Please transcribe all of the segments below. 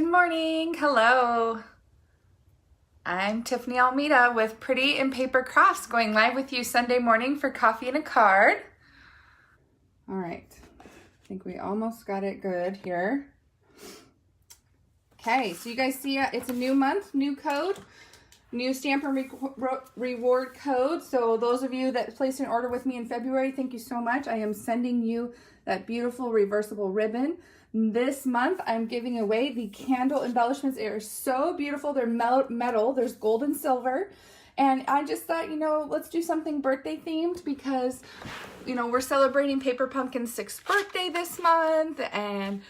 Good morning. Hello. I'm Tiffany Almeida with Pretty in Paper Crafts, going live with you Sunday morning for coffee and a card. All right. I think we almost got it good here. Okay, so you guys see it's a new month, new code, new stamp and reward code. So those of you that placed an order with me in February, thank you so much. I am sending you that beautiful reversible ribbon. This month, I'm giving away the candle embellishments. They are so beautiful. They're metal. There's gold and silver. And I just thought, let's do something birthday themed because, we're celebrating Paper Pumpkin's 6th birthday this month. And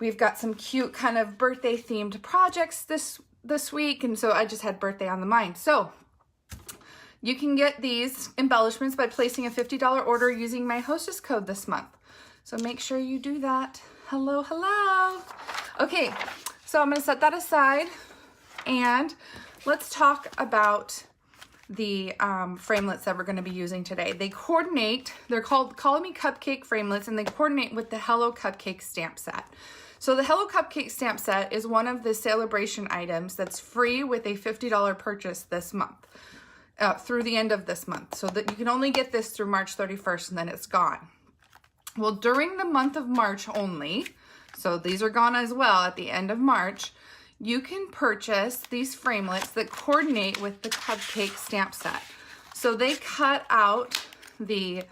we've got some cute kind of birthday themed projects this week. And so I just had birthday on the mind. So you can get these embellishments by placing a $50 order using my hostess code this month. So make sure you do that. Hello, hello. Okay, so I'm gonna set that aside and let's talk about the framelits that we're gonna be using today. They coordinate, they're called Call Me Cupcake Framelits, and they coordinate with the Hello Cupcake stamp set. So the Hello Cupcake stamp set is one of the celebration items that's free with a $50 purchase this month, through the end of this month. So that you can only get this through March 31st and then it's gone. Well, during the month of March only, so these are gone as well at the end of March, you can purchase these framelits that coordinate with the cupcake stamp set. So they cut out the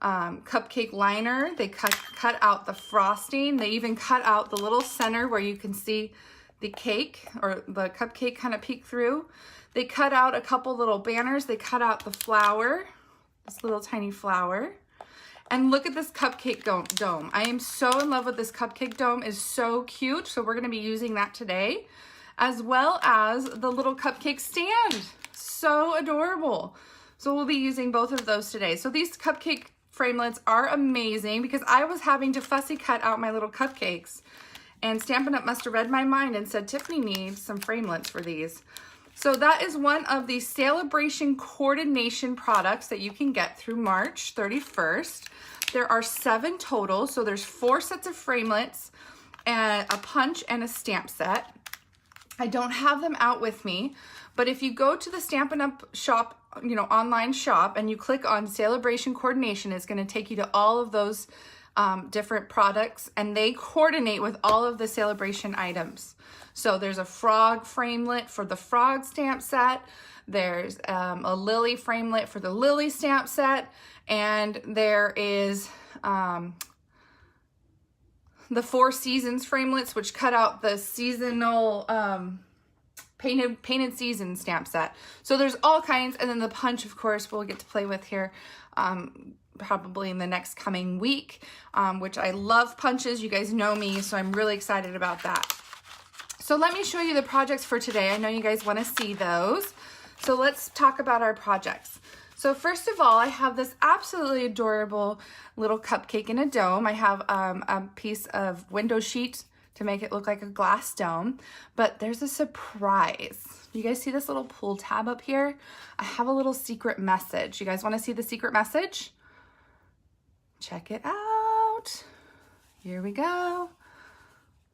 cupcake liner, they cut out the frosting, they even cut out the little center where you can see the cake or the cupcake kind of peek through. They cut out a couple little banners, they cut out the flower, this little tiny flower. And look at this cupcake dome. I am so in love with this cupcake dome. It's so cute. So we're going to be using that today, as well as the little cupcake stand. So adorable. So we'll be using both of those today. So these cupcake framelits are amazing because I was having to fussy cut out my little cupcakes. And Stampin' Up! Must have read my mind and said, Tiffany needs some framelits for these. So that is one of the celebration coordination products that you can get through March 31st. There are 7 total, so there's 4 sets of framelits, and a punch and a stamp set. I don't have them out with me, but if you go to the Stampin' Up! Shop, online shop, and you click on celebration coordination, it's going to take you to all of those different products, and they coordinate with all of the celebration items. So there's a frog framelit for the frog stamp set. There's a lily framelit for the lily stamp set. And there is the 4 seasons framelits, which cut out the seasonal painted season stamp set. So there's all kinds. And then the punch, of course, we'll get to play with here probably in the next coming week, which I love punches. You guys know me, so I'm really excited about that. So let me show you the projects for today. I know you guys want to see those. So let's talk about our projects. So first of all, I have this absolutely adorable little cupcake in a dome. I have a piece of window sheet to make it look like a glass dome, but there's a surprise. You guys see this little pull tab up here? I have a little secret message. You guys want to see the secret message? Check it out. Here we go.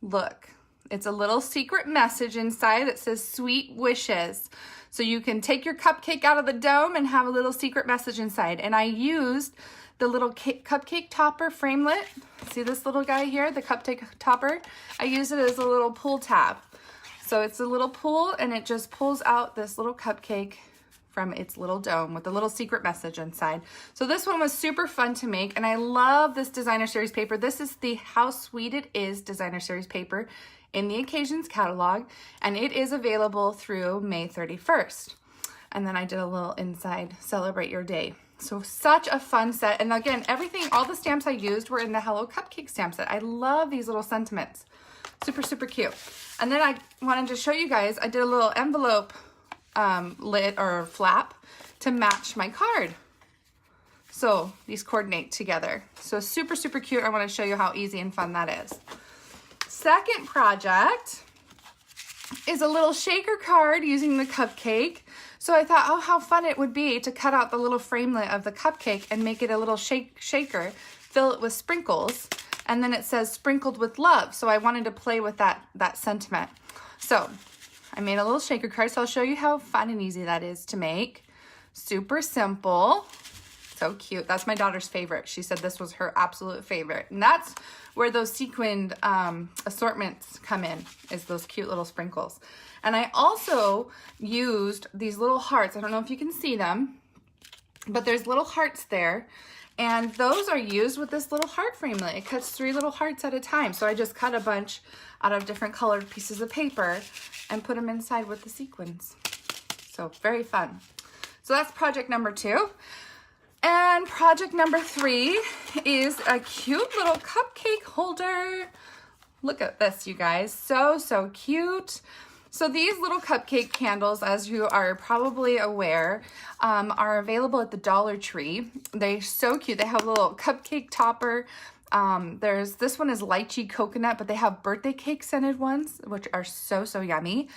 Look. It's a little secret message inside that says sweet wishes. So you can take your cupcake out of the dome and have a little secret message inside. And I used the little cupcake topper framelit. See this little guy here, the cupcake topper? I used it as a little pull tab. So it's a little pull and it just pulls out this little cupcake from its little dome with a little secret message inside. So this one was super fun to make, and I love this designer series paper. This is the How Sweet It Is designer series paper in the Occasions catalog, and it is available through May 31st. And then I did a little inside Celebrate Your Day. So such a fun set. And again, all the stamps I used were in the Hello Cupcake stamp set. I love these little sentiments. Super, super cute. And then I wanted to show you guys, I did a little envelope lid or flap to match my card. So these coordinate together. So super, super cute. I want to show you how easy and fun that is. Second project is a little shaker card using the cupcake. So I thought, oh, how fun it would be to cut out the little framelit of the cupcake and make it a little shaker, fill it with sprinkles, And then it says sprinkled with love. So I wanted to play with that sentiment. So I made a little shaker card. So I'll show you how fun and easy that is to make. Super simple. So cute. That's my daughter's favorite. She said this was her absolute favorite. And that's where those sequined assortments come in, is those cute little sprinkles. And I also used these little hearts. I don't know if you can see them, but there's little hearts there. And those are used with this little heart framelit. It cuts 3 little hearts at a time. So I just cut a bunch out of different colored pieces of paper and put them inside with the sequins. So very fun. So that's project number 2. And project number 3 is a cute little cupcake holder. Look at this, you guys. So cute. So these little cupcake candles, as you are probably aware, are available at the Dollar Tree. They're so cute. They have a little cupcake topper. This one is lychee coconut, but they have birthday cake scented ones, which are so yummy.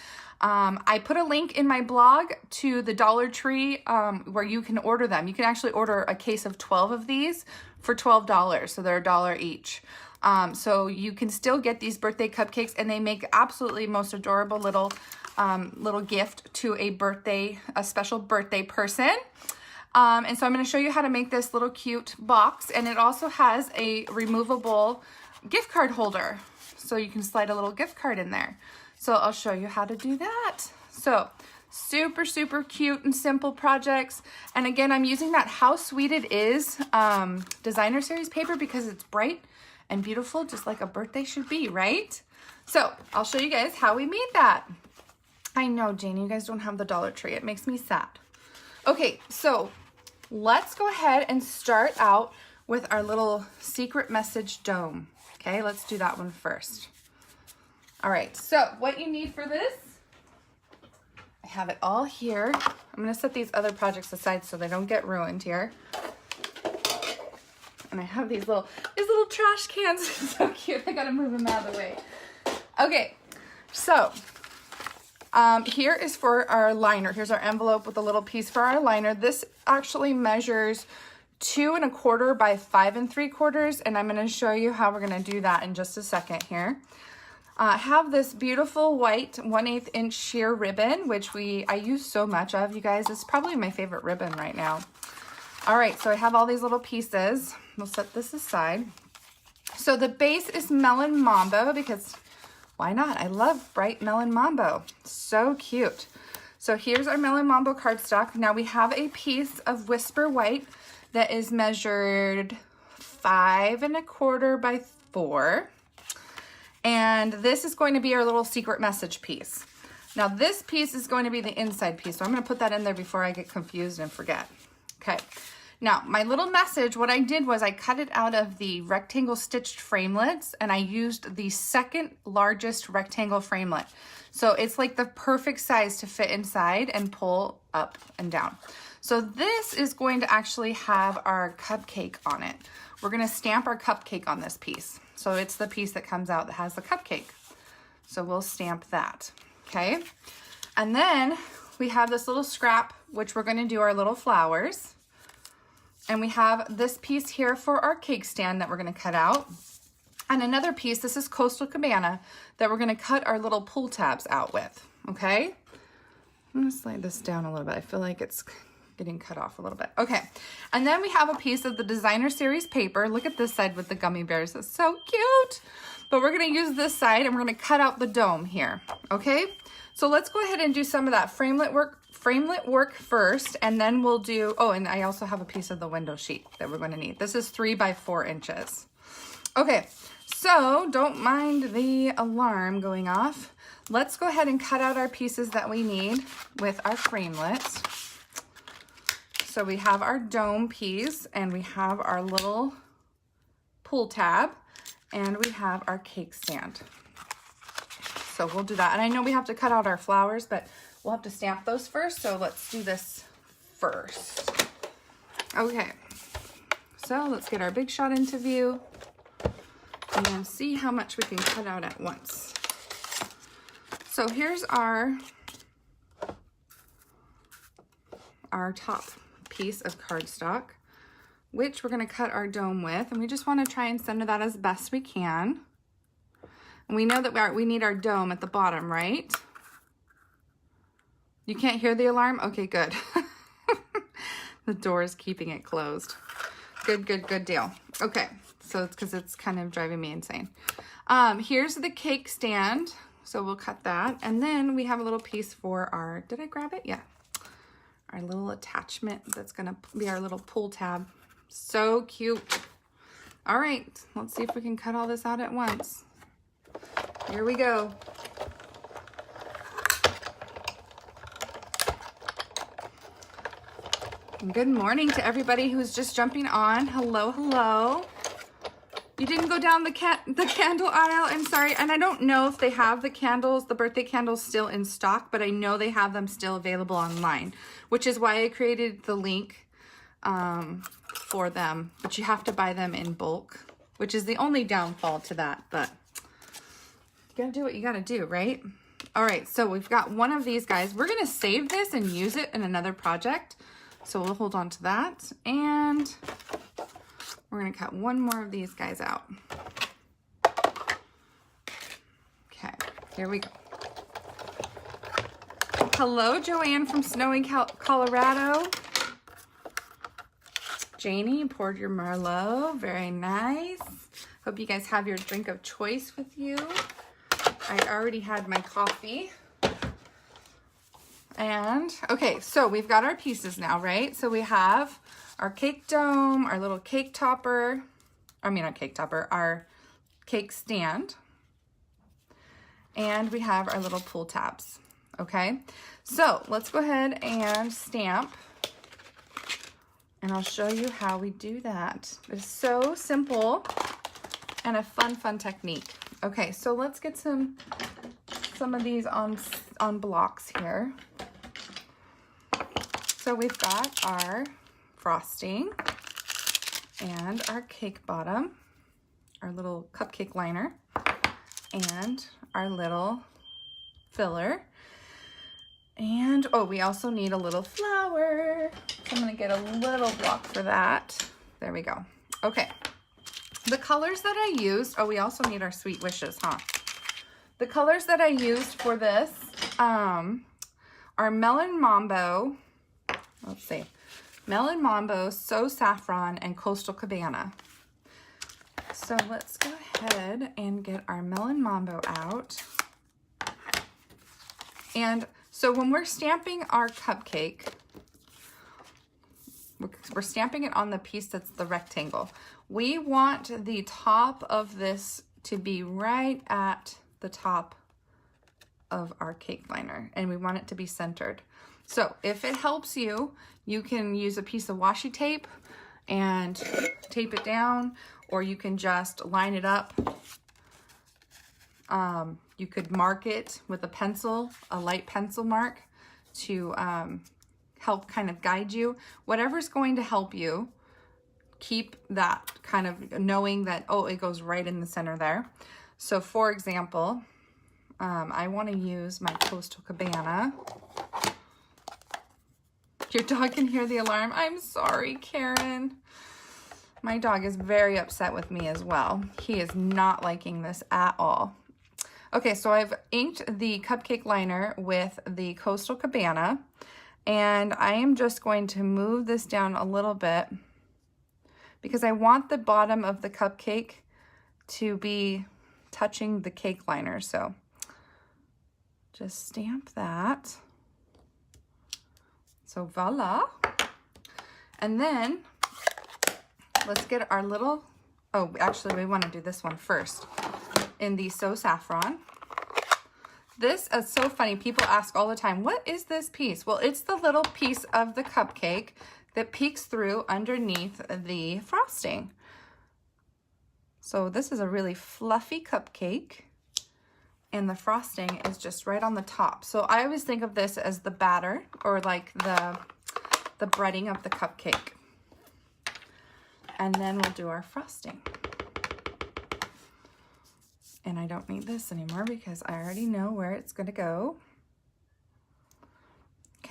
I put a link in my blog to the Dollar Tree where you can order them. You can actually order a case of 12 of these for $12, so they're $1 each. So you can still get these birthday cupcakes, and they make absolutely most adorable little gift to a special birthday person. And so I'm going to show you how to make this little cute box, and it also has a removable gift card holder, so you can slide a little gift card in there. So I'll show you how to do that. So super cute and simple projects. And again, I'm using that How Sweet It Is designer series paper because it's bright and beautiful, just like a birthday should be, right? So I'll show you guys how we made that. I know, Jane, you guys don't have the Dollar Tree. It makes me sad. Okay, so let's go ahead and start out with our little secret message dome. Okay, let's do that one first. All right, so what you need for this, I have it all here. I'm gonna set these other projects aside so they don't get ruined here. And I have these little trash cans. So cute. I gotta move them out of the way. Okay, so here is for our liner. Here's our envelope with a little piece for our liner. This actually measures 2 1/4 by 5 3/4, and I'm going to show you how we're going to do that in just a second here. I have this beautiful white 1/8 inch sheer ribbon, which I use so much of, you guys. It's probably my favorite ribbon right now. All right, so I have all these little pieces. We'll set this aside. So the base is Melon Mambo because why not? I love bright Melon Mambo. So cute. So here's our Melon Mambo cardstock. Now we have a piece of Whisper White that is measured 5 1/4 by 4. And this is going to be our little secret message piece. Now this piece is going to be the inside piece. So I'm going to put that in there before I get confused and forget. Okay. Now my little message, what I did was I cut it out of the rectangle stitched framelits, and I used the second largest rectangle framelit. So it's like the perfect size to fit inside and pull up and down. So this is going to actually have our cupcake on it. We're going to stamp our cupcake on this piece. So it's the piece that comes out that has the cupcake. So we'll stamp that, okay? And then we have this little scrap, which we're going to do our little flowers. And we have this piece here for our cake stand that we're going to cut out. And another piece, this is Coastal Cabana, that we're going to cut our little pull tabs out with, okay? I'm going to slide this down a little bit. I feel like it's getting cut off a little bit. Okay, and then we have a piece of the designer series paper. Look at this side with the gummy bears. It's so cute. But we're going to use this side and we're going to cut out the dome here, okay? So let's go ahead and do some of that framelit work first, and then we'll do, oh, and I also have a piece of the window sheet that we're going to need. This is 3 by 4 inches. Okay, so don't mind the alarm going off. Let's go ahead and cut out our pieces that we need with our framelits. So we have our dome piece, and we have our little pull tab, and we have our cake stand. So we'll do that. And I know we have to cut out our flowers, but we'll have to stamp those first. So let's do this first. Okay. So let's get our big shot into view and then see how much we can cut out at once. So here's our top piece of cardstock. which we're going to cut our dome with. And we just want to try and center that as best we can. And we know that we need our dome at the bottom, right? You can't hear the alarm? Okay, good. The door is keeping it closed. Good, good, good deal. Okay, so it's because it's kind of driving me insane. Here's the cake stand. So we'll cut that. And then we have a little piece for our, did I grab it? Yeah. Our little attachment that's gonna be our little pull tab. So cute. All right, let's see if we can cut all this out at once. Here we go. And good morning to everybody who's just jumping on. Hello, hello. You didn't go down the candle aisle, I'm sorry. And I don't know if they have the candles, the birthday candles still in stock, but I know they have them still available online, which is why I created the link for them. But you have to buy them in bulk, which is the only downfall to that, but you gotta do what you gotta do, right? All right, so we've got one of these guys. We're gonna save this and use it in another project. So we'll hold on to that, and we're gonna cut one more of these guys out. Okay, here we go. Hello, Joanne from snowy Colorado. Janie poured your Merlot, very nice. Hope you guys have your drink of choice with you. I already had my coffee. And, okay, so we've got our pieces now, right? So we have our cake dome, our little cake topper, not cake topper, our cake stand. And we have our little pull tabs, okay? So let's go ahead and stamp. And I'll show you how we do that. It's so simple and a fun technique. Okay, so let's get some of these on blocks here. So we've got our frosting and our cake bottom, our little cupcake liner, and our little filler. And, oh, we also need a little flower. So I'm gonna get a little block for that. There we go. Okay, the colors that I used, oh, we also need our sweet wishes, huh? The colors that I used for this are Melon Mambo, let's see, Melon Mambo, So Saffron, and Coastal Cabana. So let's go ahead and get our Melon Mambo out. And so when we're stamping our cupcake, we're stamping it on the piece that's the rectangle. We want the top of this to be right at the top of our cake liner, and we want it to be centered. So if it helps you, you can use a piece of washi tape and tape it down, or you can just line it up. You could mark it with a pencil, a light pencil mark, to help kind of guide you. Whatever's going to help you keep that kind of knowing that, oh, it goes right in the center there. So for example, I want to use my Coastal Cabana. Your dog can hear the alarm. I'm sorry, Karen. My dog is very upset with me as well. He is not liking this at all. Okay, so I've inked the cupcake liner with the Coastal Cabana, and I am just going to move this down a little bit because I want the bottom of the cupcake to be touching the cake liner. So just stamp that. So voila. And then let's get our little, oh, actually we want to do this one first. In the So Saffron. This is so funny. People ask all the time, what is this piece? Well, it's the little piece of the cupcake that peeks through underneath the frosting. So this is a really fluffy cupcake, and the frosting is just right on the top. So I always think of this as the batter, or like the breading of the cupcake. And then we'll do our frosting. And I don't need this anymore because I already know where it's going to go.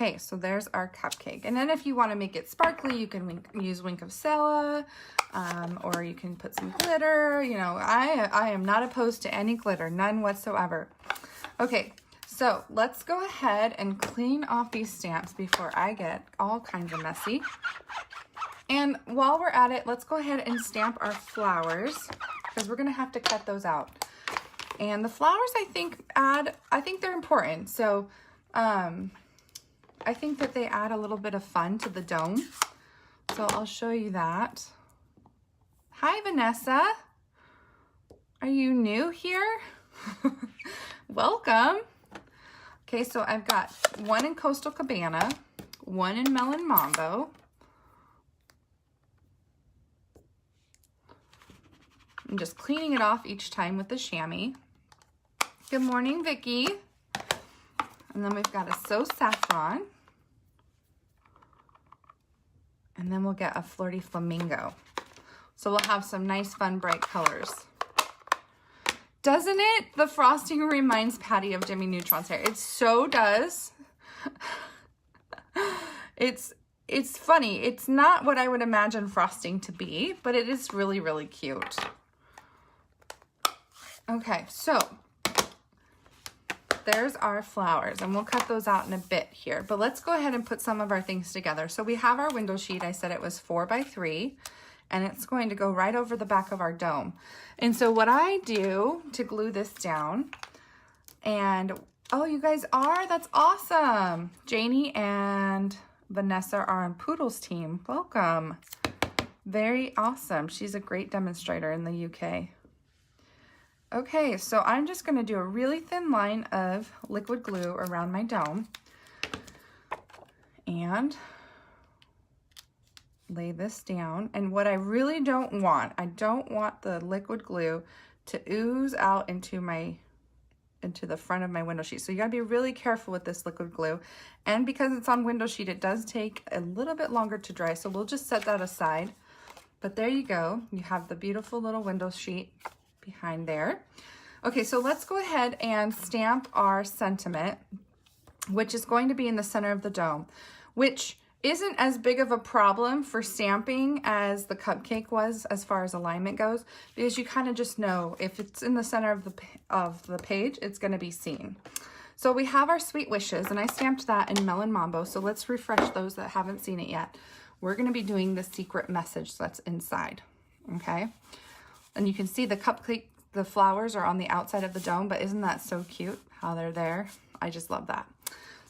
Okay, so there's our cupcake. And then if you want to make it sparkly, you can use Wink of Stella, or you can put some glitter. You know, I am not opposed to any glitter, none whatsoever. Okay, so let's go ahead and clean off these stamps before I get all kinds of messy. And while we're at it, let's go ahead and stamp our flowers, because we're gonna have to cut those out. And the flowers, I think they're important. So I think that they add a little bit of fun to the dome. So I'll show you that. Hi, Vanessa. Are you new here? Welcome. Okay, so I've got one in Coastal Cabana, one in Melon Mambo. I'm just cleaning it off each time with the chamois. Good morning, Vicki. And then we've got a So Saffron. And then we'll get a Flirty Flamingo. So we'll have some nice, fun, bright colors. Doesn't it? The frosting reminds Patty of Jimmy Neutron's hair. It so does. It's funny. It's not what I would imagine frosting to be, but it is really, really cute. Okay, so there's our flowers, and we'll cut those out in a bit here, but let's go ahead and put some of our things together. So we have our window sheet. I said it was 4 by 3, and it's going to go right over the back of our dome. And so what I do to glue this down, and oh, you guys are, that's awesome. Janie and Vanessa are on Poodle's team. Welcome. Very awesome. She's a great demonstrator in the UK. Okay, so I'm just going to do a really thin line of liquid glue around my dome and lay this down. And what I really don't want, I don't want the liquid glue to ooze out into the front of my window sheet. So you gotta be really careful with this liquid glue. And because it's on window sheet, it does take a little bit longer to dry. So we'll just set that aside. But there you go. You have the beautiful little window sheet behind there. Okay, so let's go ahead and stamp our sentiment, which is going to be in the center of the dome, which isn't as big of a problem for stamping as the cupcake was as far as alignment goes, because you kind of just know if it's in the center of the page, it's going to be seen. So we have our Sweet Wishes, and I stamped that in Melon Mambo. So let's refresh those that haven't seen it yet. We're going to be doing the secret message that's inside. Okay. And you can see the cupcake, the flowers are on the outside of the dome, but isn't that so cute how they're there? I just love that.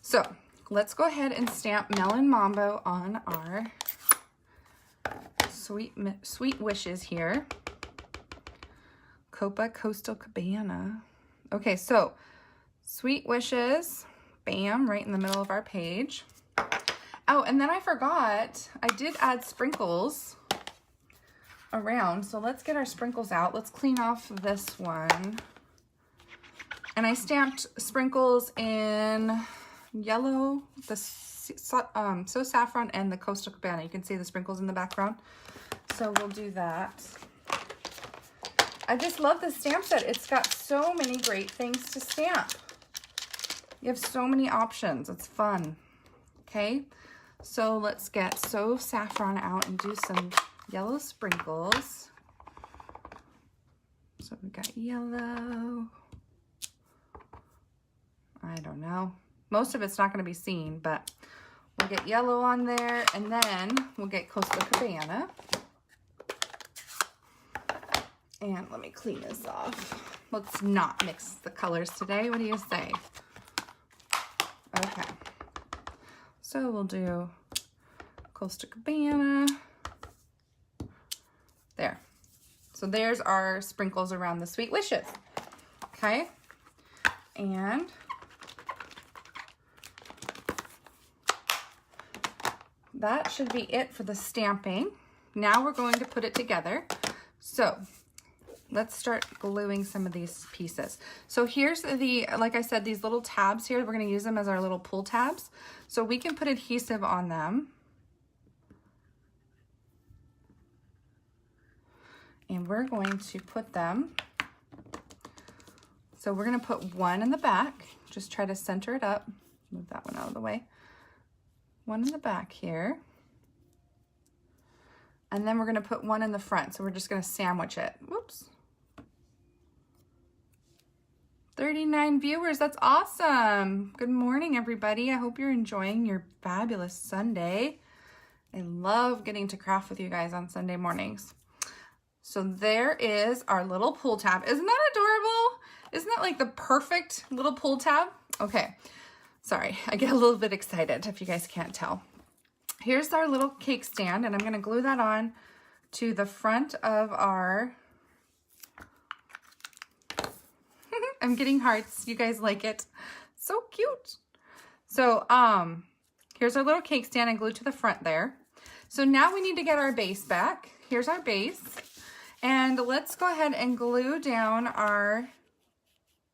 So let's go ahead and stamp Melon Mambo on our Sweet Wishes here. Coastal Cabana. Okay, so Sweet Wishes, bam, right in the middle of our page. Oh, and then I forgot, I did add sprinkles around. So let's get our sprinkles out. Let's clean off this one. And I stamped sprinkles in yellow, the So Saffron, and the Coastal Cabana. You can see the sprinkles in the background. So we'll do that. I just love the stamp set. It's got so many great things to stamp. You have so many options. It's fun. Okay, so let's get So Saffron out and do some yellow sprinkles. So we got yellow. I don't know. Most of it's not going to be seen, but we'll get yellow on there, and then we'll get Coastal Cabana. And let me clean this off. Let's not mix the colors today. What do you say? Okay. So we'll do Coastal Cabana. There. So there's our sprinkles around the Sweet Wishes. Okay. And that should be it for the stamping. Now we're going to put it together. So let's start gluing some of these pieces. So here's the, like I said, these little tabs here, we're going to use them as our little pull tabs. So we can put adhesive on them. And we're going to put them, so we're going to put one in the back. Just try to center it up. Move that one out of the way. one in the back here. And then we're gonna put one in the front. So we're just gonna sandwich it. Whoops. 39 viewers, that's awesome. Good morning, everybody. I hope you're enjoying your fabulous Sunday. I love getting to craft with you guys on Sunday mornings. So there is our little pull tab. Isn't that adorable? Isn't that like the perfect little pull tab? Okay, sorry, I get a little bit excited if you guys can't tell. Here's our little cake stand, and I'm gonna glue that on to the front of our, I'm getting hearts, you guys like it. So cute. So here's our little cake stand and glued to the front there. So now we need to get our base back. Here's our base. And let's go ahead and glue down our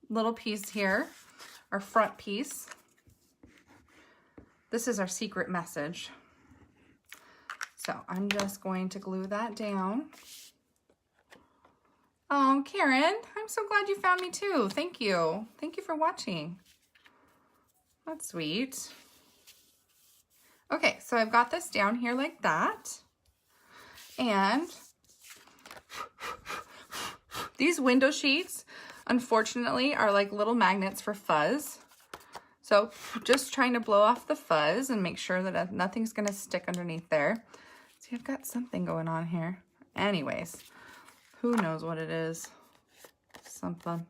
little piece here, our front piece. This is our secret message. So I'm just going to glue that down. Oh, Karen, I'm so glad you found me too. Thank you. Thank you for watching. That's sweet. Okay, so I've got this down here like that. And these window sheets, unfortunately, are like little magnets for fuzz. So just trying to blow off the fuzz and make sure that nothing's gonna stick underneath there. See, I've got something going on here. Anyways, who knows what it is? Something.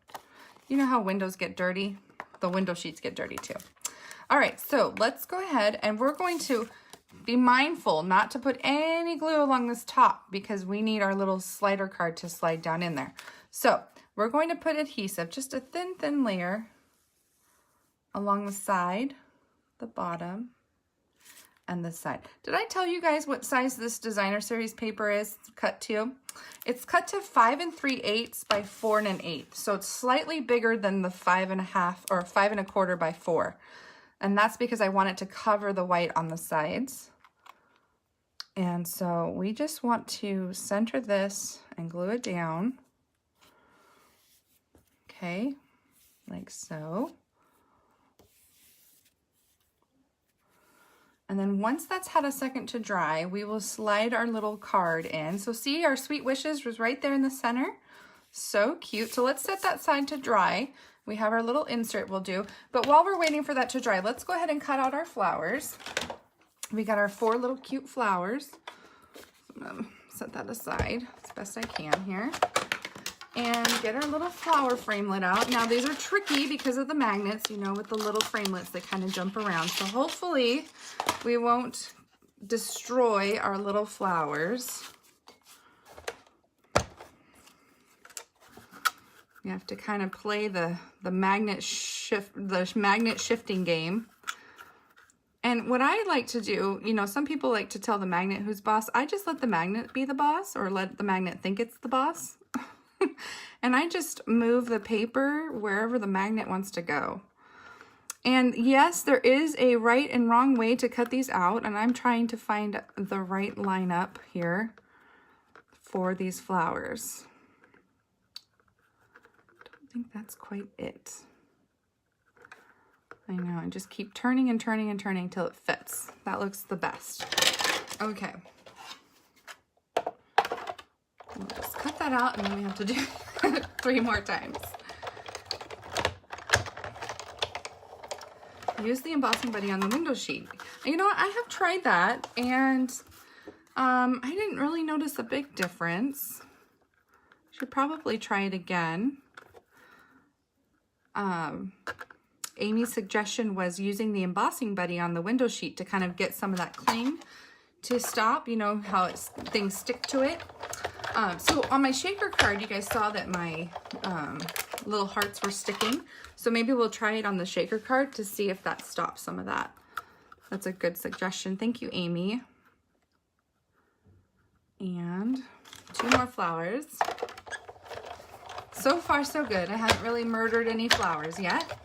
You know how windows get dirty? The window sheets get dirty too. All right, so let's go ahead and we're going to be mindful not to put any glue along this top because we need our little slider card to slide down in there. So we're going to put adhesive, just a thin layer along the side, the bottom, and the side. Did I tell you guys what size this designer series paper is cut to? It's cut to 5 3/8 by 4 1/8. So it's slightly bigger than the 5 1/2 or 5 1/4 by 4. And that's because I want it to cover the white on the sides. And so we just want to center this and glue it down. Okay, like so. And then once that's had a second to dry, we will slide our little card in. So see, our Sweet Wishes was right there in the center. So cute. So let's set that side to dry. We have our little insert we'll do. But while we're waiting for that to dry, let's go ahead and cut out our flowers. We got our 4 little cute flowers. I'm gonna set that aside as best I can here. And get our little flower framelit out. Now these are tricky because of the magnets, you know, with the little framelits that kind of jump around. So hopefully we won't destroy our little flowers. You have to kind of play the magnet shifting game. And what I like to do, you know, some people like to tell the magnet who's boss. I just let the magnet be the boss, or let the magnet think it's the boss. And I just move the paper wherever the magnet wants to go. And yes, there is a right and wrong way to cut these out, and I'm trying to find the right lineup here for these flowers. Don't think that's quite it. I know, I just keep turning and turning and turning till it fits. That looks the best. Okay. We'll just cut that out, and then we have to do 3 more times. Use the embossing buddy on the window sheet. You know what? I have tried that, and I didn't really notice a big difference. Should probably try it again. Amy's suggestion was using the embossing buddy on the window sheet to kind of get some of that cling to stop. You know how things stick to it. So on my shaker card, you guys saw that my little hearts were sticking. So maybe we'll try it on the shaker card to see if that stops some of that. That's a good suggestion. Thank you, Amy. And 2 more flowers. So far, so good. I haven't really murdered any flowers yet.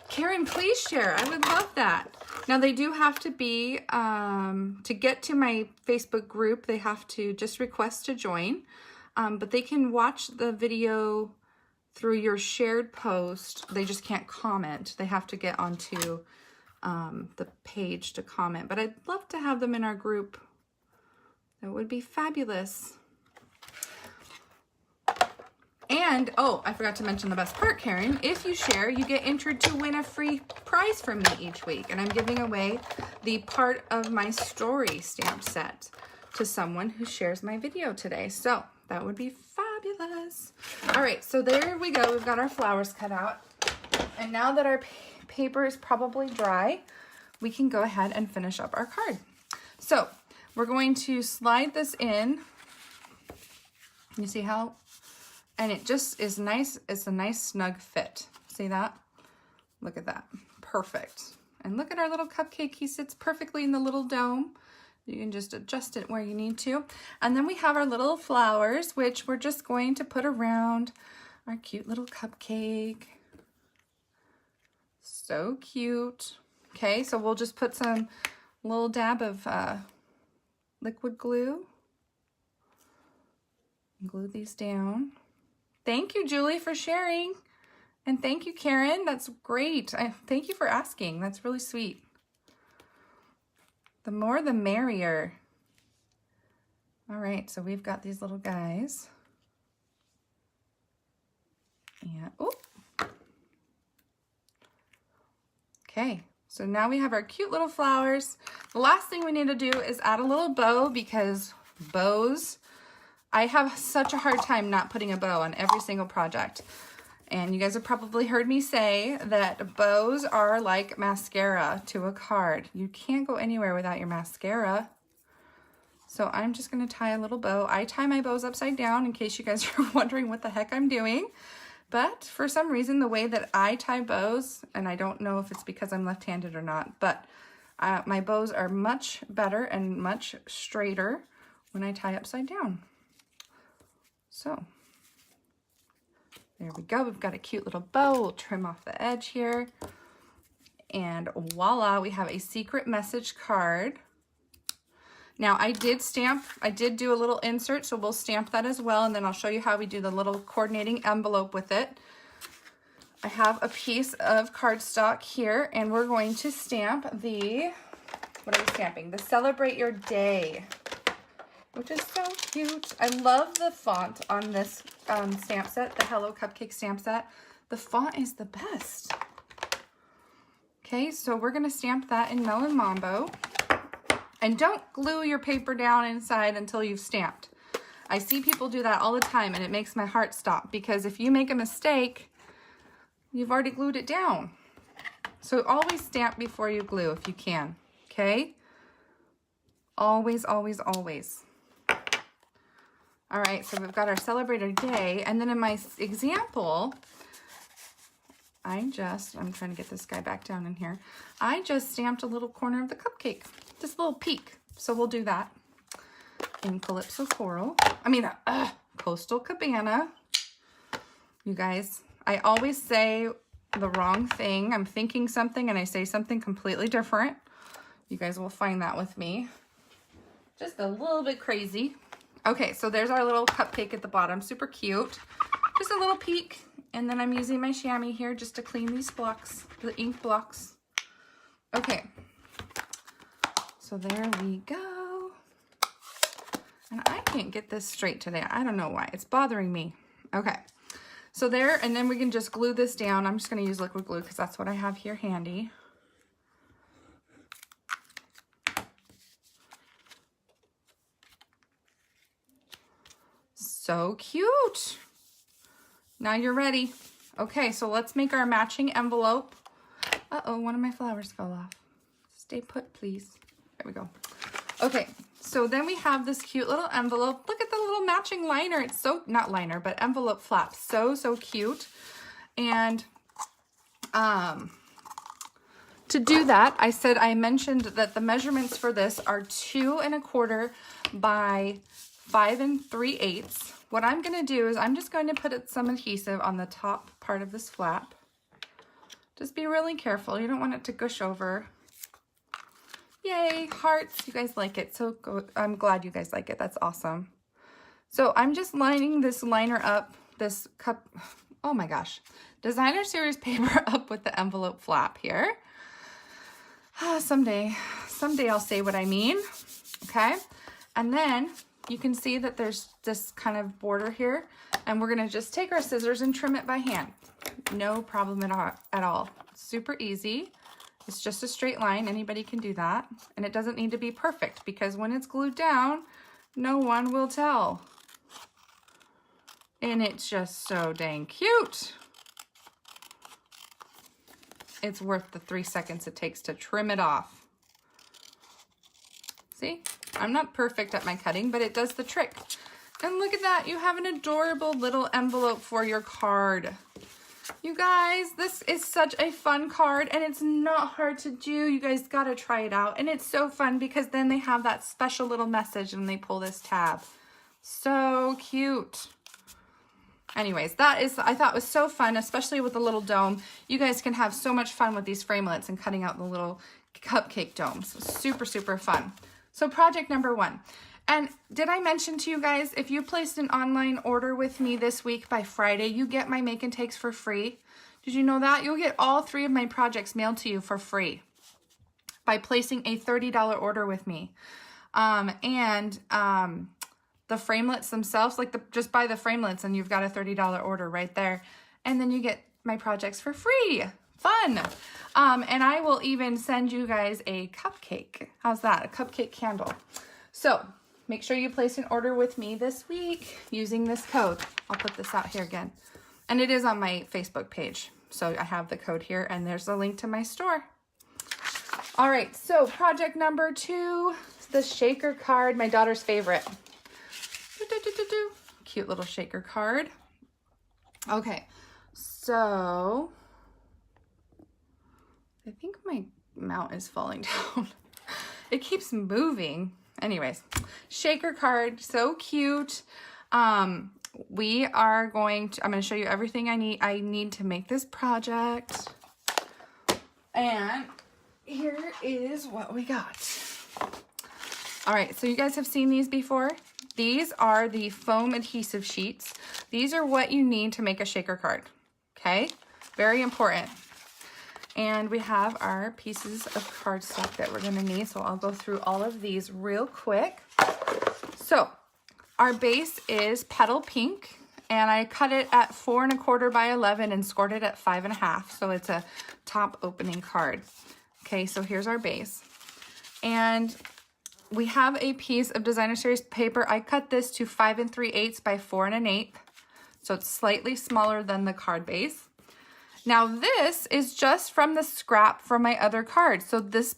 Karen, please share. I would love that. Now, they do have to be, to get to my Facebook group, they have to just request to join. But they can watch the video through your shared post. They just can't comment. They have to get onto the page to comment, but I'd love to have them in our group. That would be fabulous. And, oh, I forgot to mention the best part, Karen. If you share, you get entered to win a free prize from me each week. And I'm giving away the part of my story stamp set to someone who shares my video today. So that would be fabulous. All right, so there we go. We've got our flowers cut out. And now that our paper is probably dry, we can go ahead and finish up our card. So we're going to slide this in. You see how? And it just is nice. It's a nice snug fit. See that? Look at that. Perfect. And look at our little cupcake. He sits perfectly in the little dome. You can just adjust it where you need to. And then we have our little flowers, which we're just going to put around our cute little cupcake. So cute. Okay, so we'll just put some little dab of liquid glue. Glue these down. Thank you, Julie, for sharing. And thank you, Karen. That's great. Thank you for asking. That's really sweet. The more, the merrier. All right, so we've got these little guys. And, oh. Okay, so now we have our cute little flowers. The last thing we need to do is add a little bow, because bows, I have such a hard time not putting a bow on every single project. And you guys have probably heard me say that bows are like mascara to a card. You can't go anywhere without your mascara. So I'm just going to tie a little bow. I tie my bows upside down in case you guys are wondering what the heck I'm doing. But for some reason, the way that I tie bows, and I don't know if it's because I'm left-handed or not, but my bows are much better and much straighter when I tie upside down. So there we go. We've got a cute little bow. We'll trim off the edge here. And voila, we have a secret message card. Now I did do a little insert, so we'll stamp that as well. And then I'll show you how we do the little coordinating envelope with it. I have a piece of cardstock here, and we're going to stamp the, what are we stamping? The Celebrate Your Day, which is so cute. I love the font on this stamp set, the Hello Cupcake stamp set. The font is the best. Okay, so we're gonna stamp that in Melon Mambo. And don't glue your paper down inside until you've stamped. I see people do that all the time, and it makes my heart stop, because if you make a mistake, you've already glued it down. So always stamp before you glue if you can, okay? Always, always, always. All right, so we've got our Celebrate Our Day, and then in my example, I'm trying to get this guy back down in here. I just stamped a little corner of the cupcake, just a little peek. So we'll do that in Coastal Cabana. You guys, I always say the wrong thing. I'm thinking something and I say something completely different. You guys will find that with me. Just a little bit crazy. Okay, so there's our little cupcake at the bottom, super cute. Just a little peek, and then I'm using my chamois here just to clean these blocks, the ink blocks. Okay, so there we go. And I can't get this straight today. I don't know why, it's bothering me. Okay, so there, and then we can just glue this down. I'm just gonna use liquid glue because that's what I have here handy. So cute. Now you're ready. Okay, so let's make our matching envelope. Uh-oh, one of my flowers fell off. Stay put, please. There we go. Okay, so then we have this cute little envelope. Look at the little matching liner. It's so, not liner, but envelope flap. So, so cute. And to do that, I mentioned that the measurements for this are 2 1/4 by 5 3/8. What I'm going to do is I'm just going to put some adhesive on the top part of this flap. Just be really careful. You don't want it to gush over. Yay, hearts. You guys like it. So good. I'm glad you guys like it. That's awesome. So I'm just lining this liner up, this cup, oh my gosh, Designer Series paper up with the envelope flap here. Someday I'll say what I mean, okay? And then you can see that there's this kind of border here, and we're gonna just take our scissors and trim it by hand. No problem at all. Super easy. It's just a straight line. Anybody can do that. And it doesn't need to be perfect because when it's glued down, no one will tell. And it's just so dang cute. It's worth the 3 seconds it takes to trim it off. See? I'm not perfect at my cutting, but it does the trick. And look at that. You have an adorable little envelope for your card. You guys, this is such a fun card, and it's not hard to do. You guys got to try it out. And it's so fun because then they have that special little message and they pull this tab. So cute. Anyways, that is, I thought was so fun, especially with the little dome. You guys can have so much fun with these framelits and cutting out the little cupcake domes. Super, super fun. So project number 1. And did I mention to you guys, if you placed an online order with me this week by Friday, you get my make and takes for free. Did you know that? You'll get all 3 of my projects mailed to you for free by placing a $30 order with me. The framelits themselves, like just buy the framelits and you've got a $30 order right there. And then you get my projects for free. Fun. And I will even send you guys a cupcake. How's that? A cupcake candle. So make sure you place an order with me this week using this code. I'll put this out here again. And it is on my Facebook page. So I have the code here and there's a link to my store. All right, so project number 2, the shaker card, my daughter's favorite. Cute little shaker card. Okay, so I think my mount is falling down. It keeps moving. Anyways, shaker card, so cute. We are going to, I'm going to show you everything I need to make this project. And here is what we got. All right, so you guys have seen these before. These are the foam adhesive sheets. These are what you need to make a shaker card, okay? Very important. And we have our pieces of cardstock that we're gonna need, so I'll go through all of these real quick. So, our base is petal pink, and I cut it at 4 1/4 by 11 and scored it at 5 1/2, so it's a top opening card. Okay, so here's our base. And we have a piece of designer series paper. I cut this to 5 3/8 by 4 1/8. So it's slightly smaller than the card base. Now this is just from the scrap from my other card. So this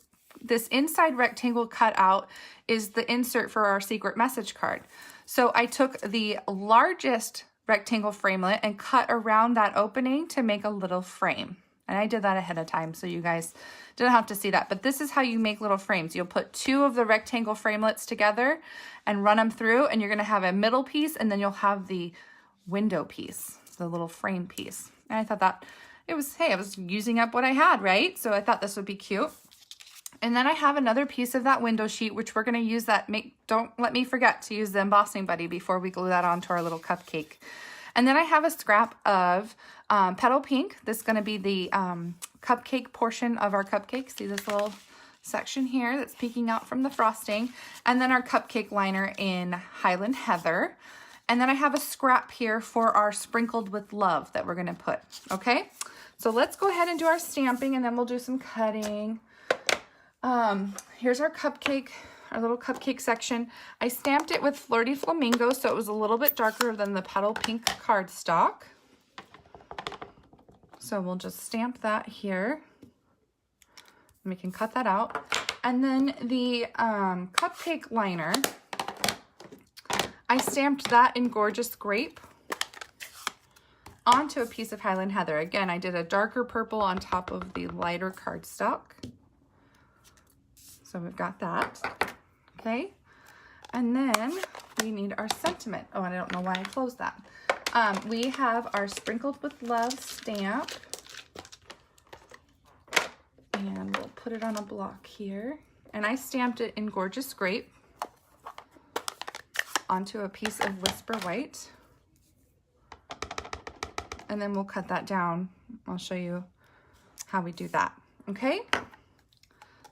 inside rectangle cut out is the insert for our secret message card. So I took the largest rectangle framelit and cut around that opening to make a little frame. And I did that ahead of time, so you guys didn't have to see that. But this is how you make little frames. You'll put 2 of the rectangle framelits together and run them through, and you're gonna have a middle piece, and then you'll have the window piece, the little frame piece. And I thought that it was, hey, I was using up what I had, right? So I thought this would be cute. And then I have another piece of that window sheet, which we're gonna use that, don't let me forget to use the embossing buddy before we glue that onto our little cupcake. And then I have a scrap of petal pink. This is gonna be the cupcake portion of our cupcake. See this little section here that's peeking out from the frosting. And then our cupcake liner in Highland Heather. And then I have a scrap here for our sprinkled with love that we're gonna put, okay? So let's go ahead and do our stamping and then we'll do some cutting. Here's our cupcake, our little cupcake section. I stamped it with Flirty Flamingo, so it was a little bit darker than the petal pink cardstock. So we'll just stamp that here. And we can cut that out. And then the cupcake liner, I stamped that in Gorgeous Grape onto a piece of Highland Heather. Again, I did a darker purple on top of the lighter cardstock. So we've got that, okay? And then we need our sentiment. Oh, and I don't know why I closed that. We have our Sprinkled with Love stamp. And we'll put it on a block here. And I stamped it in Gorgeous Grape onto a piece of Whisper White. And then we'll cut that down. I'll show you how we do that, okay?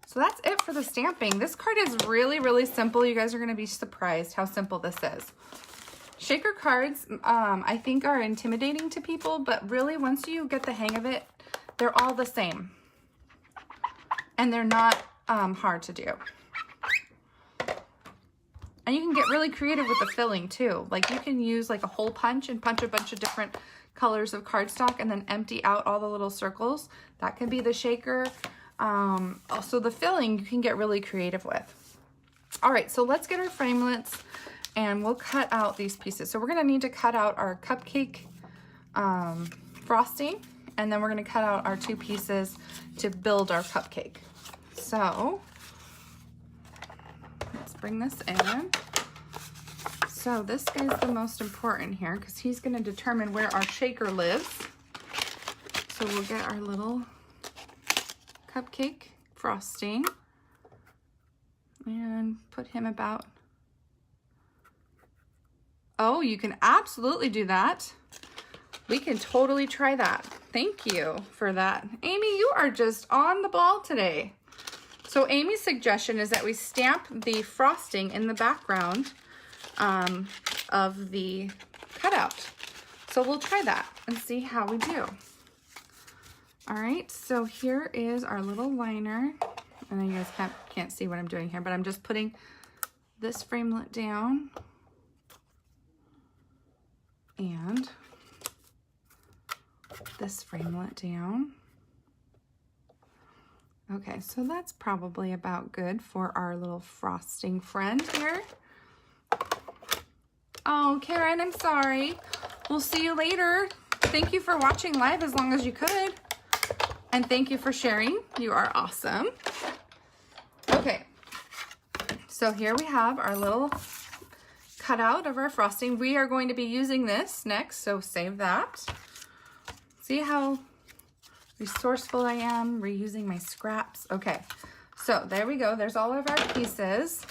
So that's it for the stamping. This card is really, really simple. You guys are going to be surprised how simple this is. Shaker cards, I think are intimidating to people, but really once you get the hang of it, they're all the same. And they're not hard to do. And you can get really creative with the filling too. Like you can use like a hole punch and punch a bunch of different colors of cardstock and then empty out all the little circles. That can be the shaker. Also the filling you can get really creative with. All right, so let's get our framelits and we'll cut out these pieces. So we're gonna need to cut out our cupcake frosting, and then we're gonna cut out our 2 pieces to build our cupcake. So let's bring this in. So this guy's the most important here because he's going to determine where our shaker lives. So we'll get our little cupcake frosting and put him about. Oh, you can absolutely do that. We can totally try that. Thank you for that. Amy, you are just on the ball today. So Amy's suggestion is that we stamp the frosting in the background of the cutout. So we'll try that and see how we do. All right, so here is our little liner. I know you guys can't see what I'm doing here, but I'm just putting this framelit down and this framelit down. Okay, so that's probably about good for our little frosting friend here. Oh, Karen, I'm sorry. We'll see you later. Thank you for watching live as long as you could. And thank you for sharing. You are awesome. Okay, so here we have our little cutout of our frosting. We are going to be using this next, so save that. See how resourceful I am, reusing my scraps. Okay, so there we go. There's all of our pieces.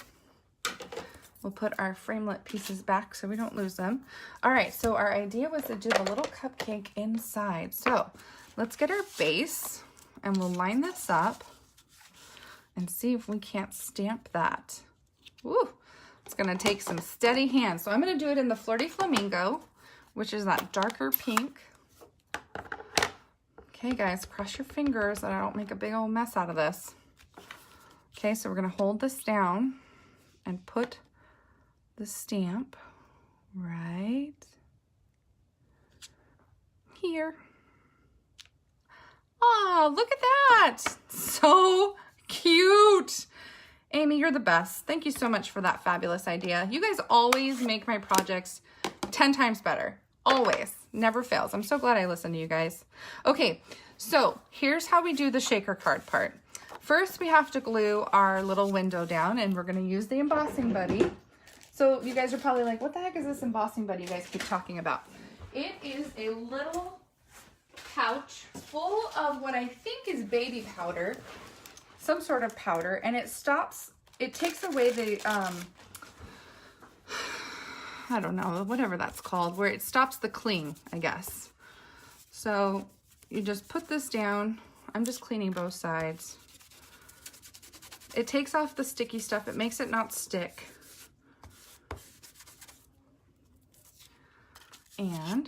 We'll put our framelit pieces back so we don't lose them. All right, so our idea was to do the little cupcake inside. So let's get our base and we'll line this up and see if we can't stamp that. Woo, it's gonna take some steady hands. So I'm gonna do it in the Flirty Flamingo, which is that darker pink. Okay, guys, cross your fingers that I don't make a big old mess out of this. Okay, so we're gonna hold this down and put the stamp right here. Oh, look at that. So cute. Amy, you're the best. Thank you so much for that fabulous idea. You guys always make my projects 10 times better. Always. Never fails. I'm so glad I listened to you guys. Okay, so here's how we do the shaker card part. First, we have to glue our little window down, and we're going to use the embossing buddy. So you guys are probably like, what the heck is this embossing buddy you guys keep talking about? It is a little pouch full of what I think is baby powder, some sort of powder, and it takes away the, I don't know, whatever that's called, where it stops the cling, I guess. So you just put this down. I'm just cleaning both sides. It takes off the sticky stuff. It makes it not stick. And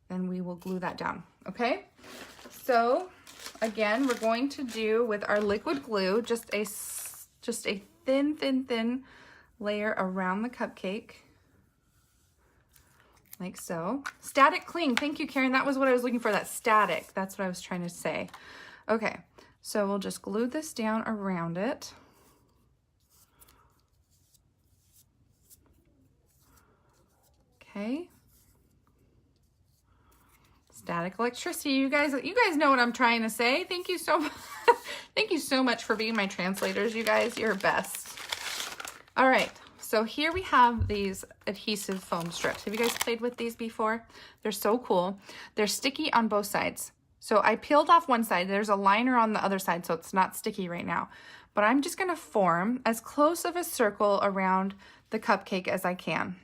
then we will glue that down, okay? So again, we're going to do with our liquid glue just a thin layer around the cupcake, like so. Static cling, thank you, Karen. That was what I was looking for, that static. That's what I was trying to say. Okay, so we'll just glue this down around it. Okay. Static electricity. You guys know what I'm trying to say. Thank you so much. Thank you so much for being my translators, you guys. You're best. All right. So here we have these adhesive foam strips. Have you guys played with these before? They're so cool. They're sticky on both sides. So I peeled off one side. There's a liner on the other side, so it's not sticky right now. But I'm just going to form as close of a circle around the cupcake as I can.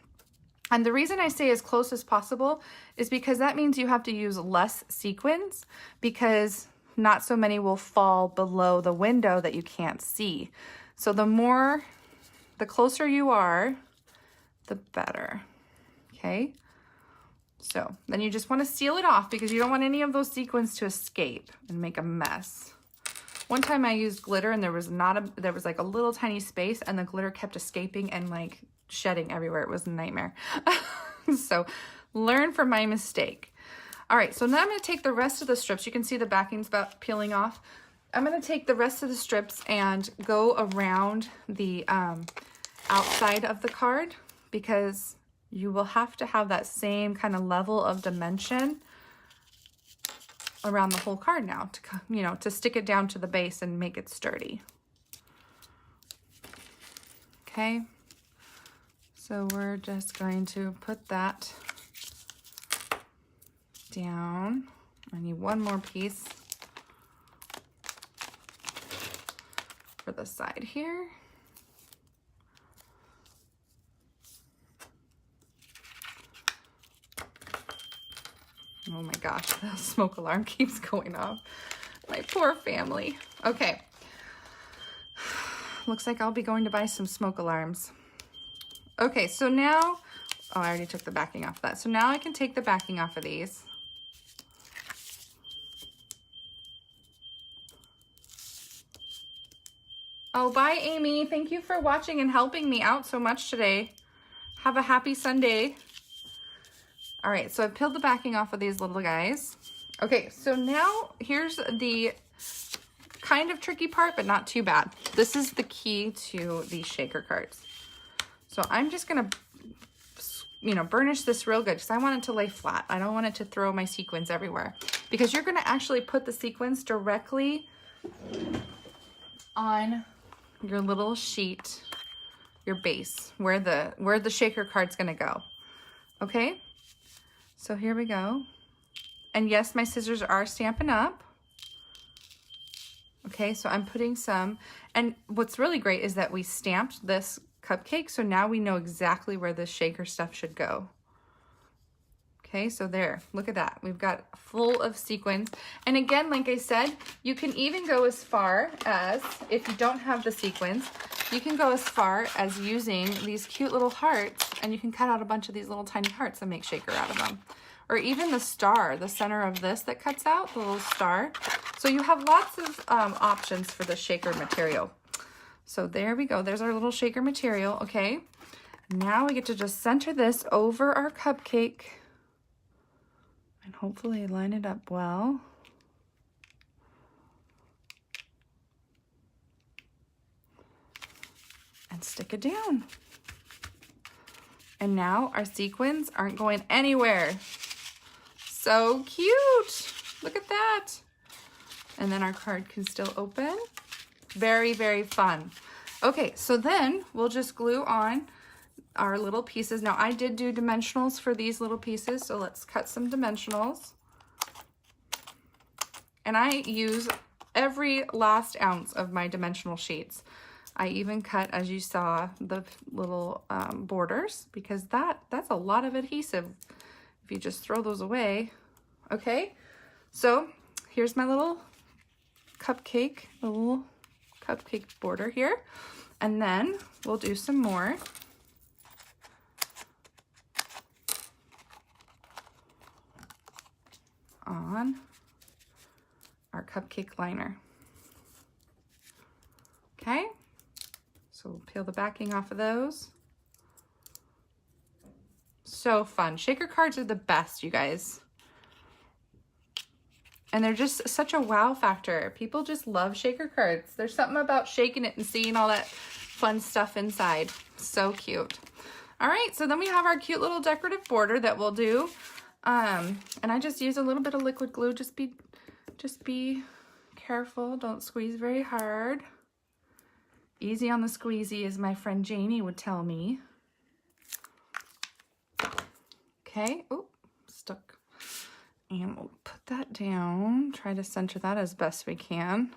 And the reason I say as close as possible is because that means you have to use less sequins, because not so many will fall below the window that you can't see. So the closer you are, the better, okay? So then you just want to seal it off because you don't want any of those sequins to escape and make a mess. One time I used glitter and there was like a little tiny space and the glitter kept escaping and like shedding everywhere. It was a nightmare. So learn from my mistake. All right, so now I'm going to take the rest of the strips. You can see the backing's about peeling off. I'm going to take the rest of the strips and go around the outside of the card because you will have to have that same kind of level of dimension around the whole card now to, you know, to stick it down to the base and make it sturdy. Okay, so we're just going to put that down. I need one more piece for the side here. Oh my gosh, the smoke alarm keeps going off. My poor family. Okay. Looks like I'll be going to buy some smoke alarms. Okay, so now, oh, I already took the backing off of that. So now I can take the backing off of these. Oh, bye, Amy. Thank you for watching and helping me out so much today. Have a happy Sunday. All right, so I've peeled the backing off of these little guys. Okay, so now here's the kind of tricky part, but not too bad. This is the key to these shaker cards. So I'm just gonna, you know, burnish this real good because I want it to lay flat. I don't want it to throw my sequins everywhere because you're gonna actually put the sequins directly on your little sheet, your base, where the shaker card's gonna go, okay? So here we go. And yes, my scissors are Stampin' Up. Okay, so I'm putting some, and what's really great is that we stamped this cupcake, so now we know exactly where the shaker stuff should go. Okay, so there, look at that. We've got full of sequins. And again, like I said, you can even go as far as, if you don't have the sequins, you can go as far as using these cute little hearts, and you can cut out a bunch of these little tiny hearts and make shaker out of them. Or even the star, the center of this that cuts out, the little star. So you have lots of options for the shaker material. So there we go, there's our little shaker material, okay? Now we get to just center this over our cupcake and hopefully line it up well. And stick it down. And now our sequins aren't going anywhere. So cute. Look at that. And then our card can still open. Very, very fun. Okay, so then we'll just glue on our little pieces. Now I did do dimensionals for these little pieces, so let's cut some dimensionals. And I use every last ounce of my dimensional sheets. I even cut, as you saw, the little borders because that's a lot of adhesive if you just throw those away. Okay, so here's my little cupcake, the little cupcake border here. And then we'll do some more. On our cupcake liner. Okay. So we'll peel the backing off of those. So fun. Shaker cards are the best, you guys. And they're just such a wow factor. People just love shaker cards. There's something about shaking it and seeing all that fun stuff inside. So cute. All right, so then we have our cute little decorative border that we'll do. And I just use a little bit of liquid glue. Just be careful. Don't squeeze very hard. Easy on the squeezy, as my friend Janie would tell me. Okay, oh, stuck. And we'll put that down. Try to center that as best we can.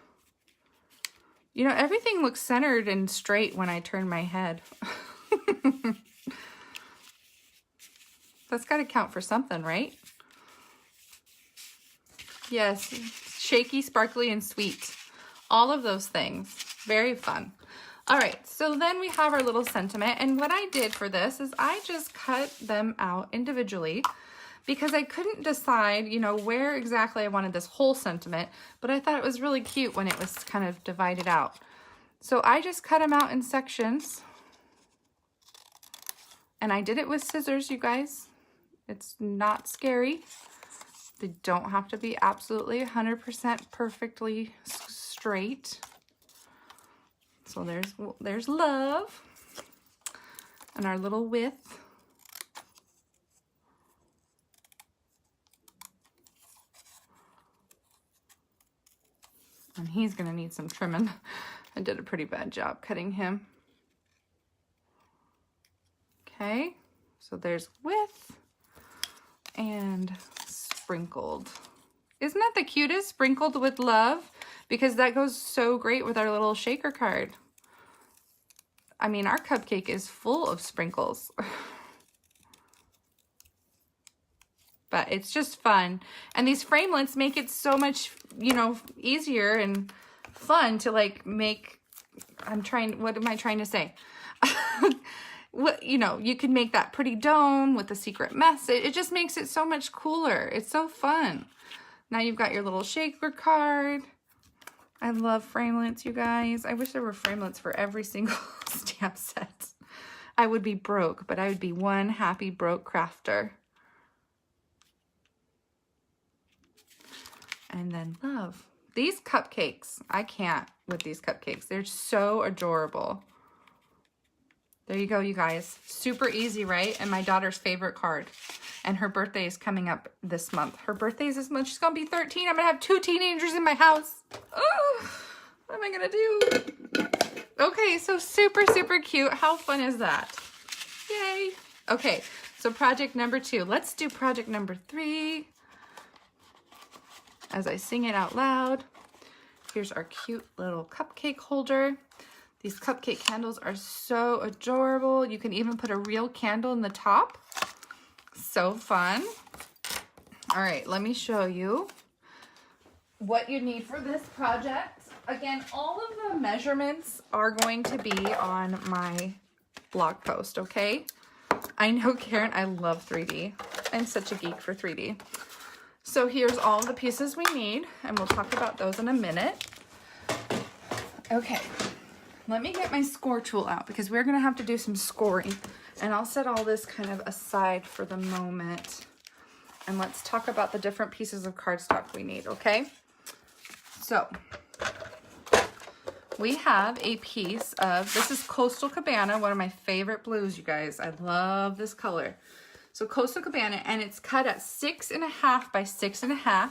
You know, everything looks centered and straight when I turn my head. That's got to count for something, right? Yes, shaky, sparkly, and sweet. All of those things. Very fun. All right, so then we have our little sentiment, and what I did for this is I just cut them out individually because I couldn't decide, you know, where exactly I wanted this whole sentiment, but I thought it was really cute when it was kind of divided out. So I just cut them out in sections, and I did it with scissors, you guys. It's not scary. They don't have to be absolutely 100% perfectly straight. So there's love and our little width. And he's gonna need some trimming. I did a pretty bad job cutting him. Okay, so there's width and sprinkled. Isn't that the cutest? Sprinkled with love, because that goes so great with our little shaker card. I mean, our cupcake is full of sprinkles. But it's just fun. And these framelits make it so much, you know, easier and fun to like make, what am I trying to say? What, you know, you can make that pretty dome with a secret message. It just makes it so much cooler. It's so fun. Now you've got your little shaker card. I love framelits, you guys. I wish there were framelits for every single stamp set. I would be broke, but I would be one happy broke crafter. And then love. These cupcakes, I can't with these cupcakes. They're so adorable. There you go, you guys. Super easy, right? And my daughter's favorite card. And her birthday is coming up this month. Her birthday is this month. She's going to be 13. I'm going to have 2 teenagers in my house. Oh, what am I going to do? Okay, so super, super cute. How fun is that? Yay. Okay, so project number 2. Let's do project number 3. As I sing it out loud. Here's our cute little cupcake holder. These cupcake candles are so adorable. You can even put a real candle in the top. So fun. All right, let me show you what you need for this project. Again, all of the measurements are going to be on my blog post, okay? I know, Karen, I love 3D. I'm such a geek for 3D. So here's all the pieces we need, and we'll talk about those in a minute. Okay. Let me get my score tool out because we're going to have to do some scoring. And I'll set all this kind of aside for the moment. And let's talk about the different pieces of cardstock we need, okay? So, we have a piece of, this is Coastal Cabana, one of my favorite blues, you guys. I love this color. So Coastal Cabana, and it's cut at 6.5 by 6.5.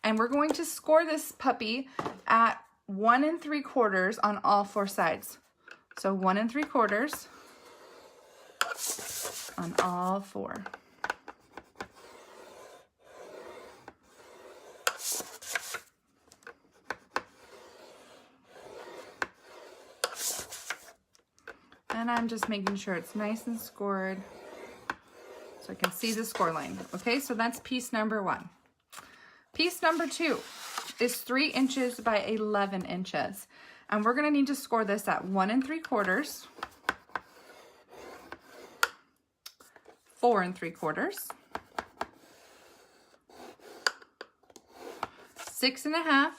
And we're going to score this puppy at 1 3/4 on all 4 sides. So 1 3/4 on all 4. And I'm just making sure it's nice and scored so I can see the score line. Okay, so that's piece number 1. Piece number 2 is 3 inches by 11 inches. And we're going to need to score this at 1 3/4, 4 3/4, 6.5,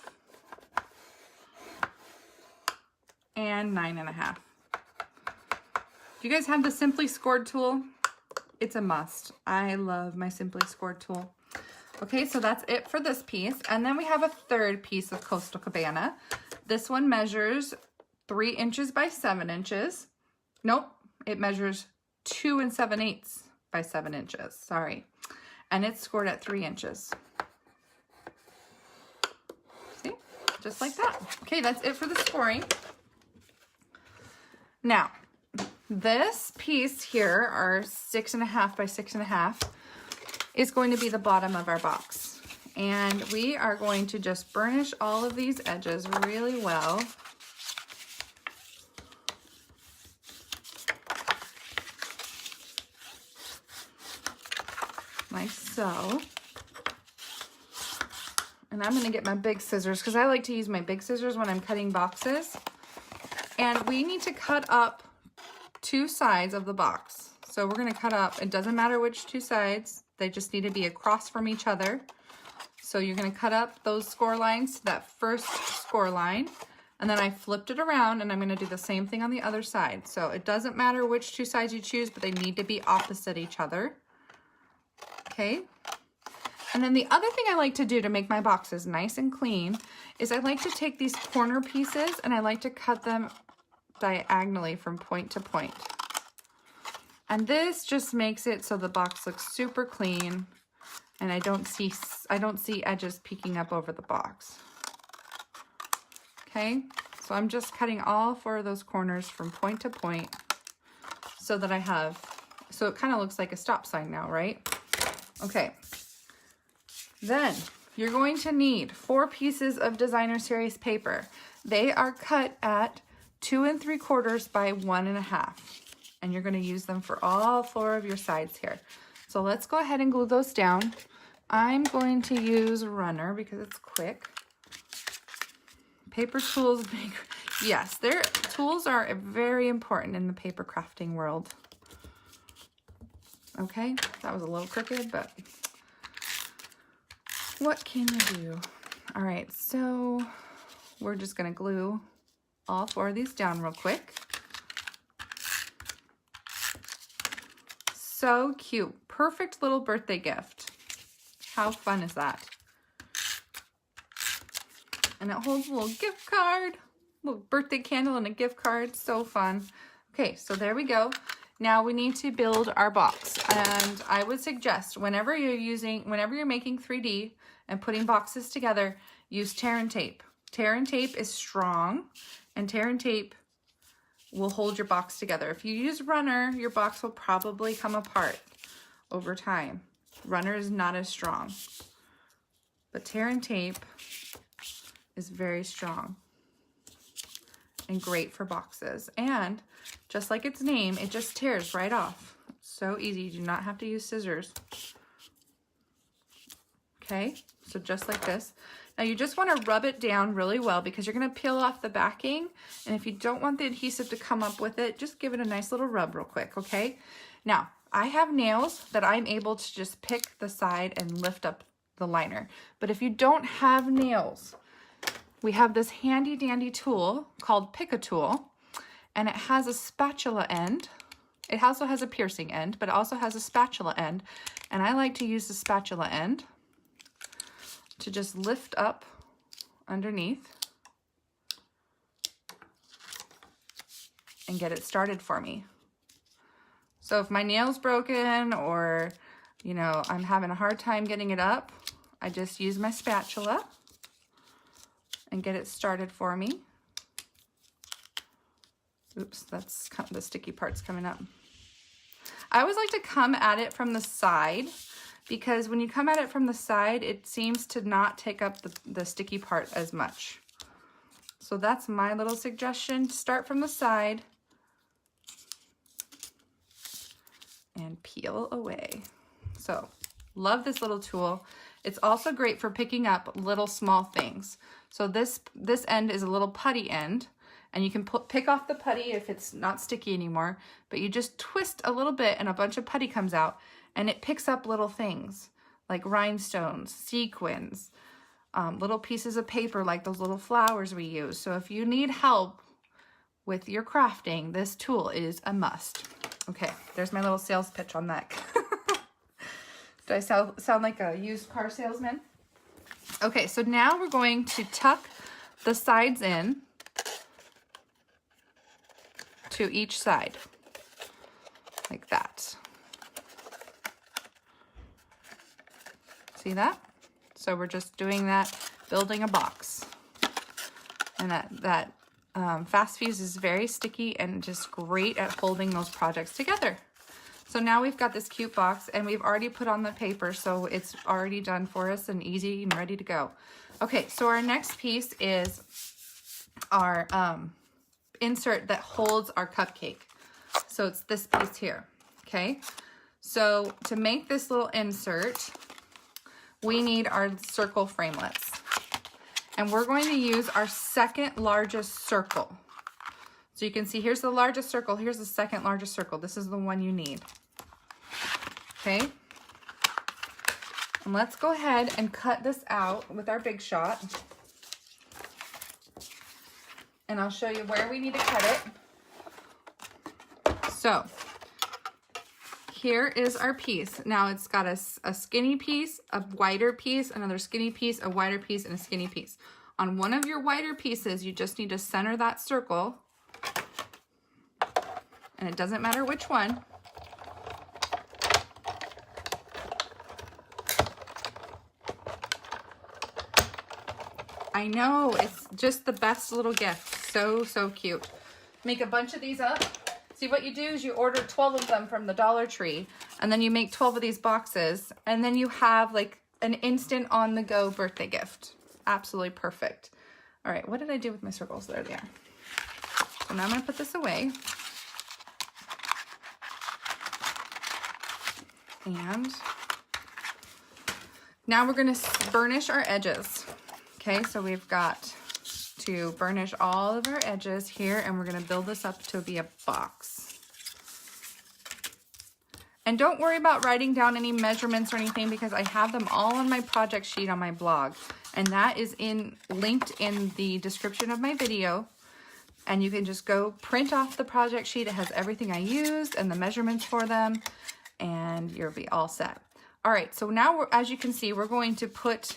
and 9.5. If you guys have the Simply Scored tool, it's a must. I love my Simply Scored tool. Okay, so that's it for this piece. And then we have a third piece of Coastal Cabana. This one measures 3 inches by 7 inches. Nope, it measures 2 7/8 by 7 inches. Sorry. And it's scored at 3 inches. See? Just like that. Okay, that's it for the scoring. Now, this piece here, our 6.5 by 6.5, is going to be the bottom of our box. And we are going to just burnish all of these edges really well. Like so. And I'm gonna get my big scissors because I like to use my big scissors when I'm cutting boxes. And we need to cut up 2 sides of the box. So we're gonna cut up, it doesn't matter which 2 sides, they just need to be across from each other. So you're gonna cut up those score lines to that first score line. And then I flipped it around and I'm gonna do the same thing on the other side. So it doesn't matter which 2 sides you choose, but they need to be opposite each other. Okay. And then the other thing I like to do to make my boxes nice and clean is I like to take these corner pieces and I like to cut them diagonally from point to point. And this just makes it so the box looks super clean and I don't see edges peeking up over the box. Okay, so I'm just cutting all 4 of those corners from point to point so that I have, so it kind of looks like a stop sign now, right? Okay. Then you're going to need 4 pieces of designer series paper. They are cut at 2 3/4 by 1 1/2. And you're going to use them for all 4 of your sides here. So let's go ahead and glue those down. I'm going to use Runner because it's quick. Paper tools, yes, their tools are very important in the paper crafting world. Okay, that was a little crooked, but what can you do? All right, so we're just gonna glue all 4 of these down real quick. So cute, perfect little birthday gift. How fun is that? And it holds a little gift card, little birthday candle and a gift card, so fun. Okay, so there we go. Now we need to build our box. And I would suggest whenever you're making 3D and putting boxes together, use tear and tape. Tear and tape is strong and tear and tape will hold your box together. If you use Runner, your box will probably come apart over time. Runner is not as strong, but tear and tape is very strong and great for boxes. And just like its name, it just tears right off. So easy, you do not have to use scissors. Okay, so just like this. Now you just want to rub it down really well because you're going to peel off the backing. And if you don't want the adhesive to come up with it, just give it a nice little rub real quick, okay? Now, I have nails that I'm able to just pick the side and lift up the liner. But if you don't have nails, we have this handy dandy tool called Pick-a-Tool, and it has a spatula end. It also has a piercing end, but it also has a spatula end. And I like to use the spatula end to just lift up underneath and get it started for me. So if my nail's broken or, you know, I'm having a hard time getting it up, I just use my spatula and get it started for me. Oops, that's the sticky part's coming up. I always like to come at it from the side because when you come at it from the side, it seems to not take up the sticky part as much. So that's my little suggestion. Start from the side and peel away. So love this little tool. It's also great for picking up little small things. So this end is a little putty end, and you can pick off the putty if it's not sticky anymore, but you just twist a little bit and a bunch of putty comes out, and it picks up little things like rhinestones, sequins, little pieces of paper like those little flowers we use. So if you need help with your crafting, this tool is a must. Okay, there's my little sales pitch on that. Do I sound like a used car salesman? Okay, so now we're going to tuck the sides in to each side, like that. See that? So we're just doing that, building a box. And that Fast Fuse is very sticky and just great at holding those projects together. So now we've got this cute box and we've already put on the paper, so it's already done for us and easy and ready to go. Okay, so our next piece is our insert that holds our cupcake. So it's this piece here, okay? So to make this little insert, we need our circle framelits. And we're going to use our second largest circle. So you can see here's the largest circle, here's the second largest circle. This is the one you need. Okay? And let's go ahead and cut this out with our Big Shot. And I'll show you where we need to cut it. So, here is our piece. Now it's got a skinny piece, a wider piece, another skinny piece, a wider piece, and a skinny piece. On one of your wider pieces, you just need to center that circle. And it doesn't matter which one. I know, it's just the best little gift. So, so cute. Make a bunch of these up. See, what you do is you order 12 of them from the Dollar Tree, and then you make 12 of these boxes, and then you have like an instant on-the-go birthday gift. Absolutely perfect. All right, what did I do with my circles? There they are. So now I'm gonna put this away. And now we're gonna burnish our edges. Okay, so we've got to burnish all of our edges here, and we're gonna build this up to be a box. And don't worry about writing down any measurements or anything, because I have them all on my project sheet on my blog. And that is linked in the description of my video. And you can just go print off the project sheet. It has everything I used and the measurements for them, and you'll be all set. All right, so now as you can see, we're going to put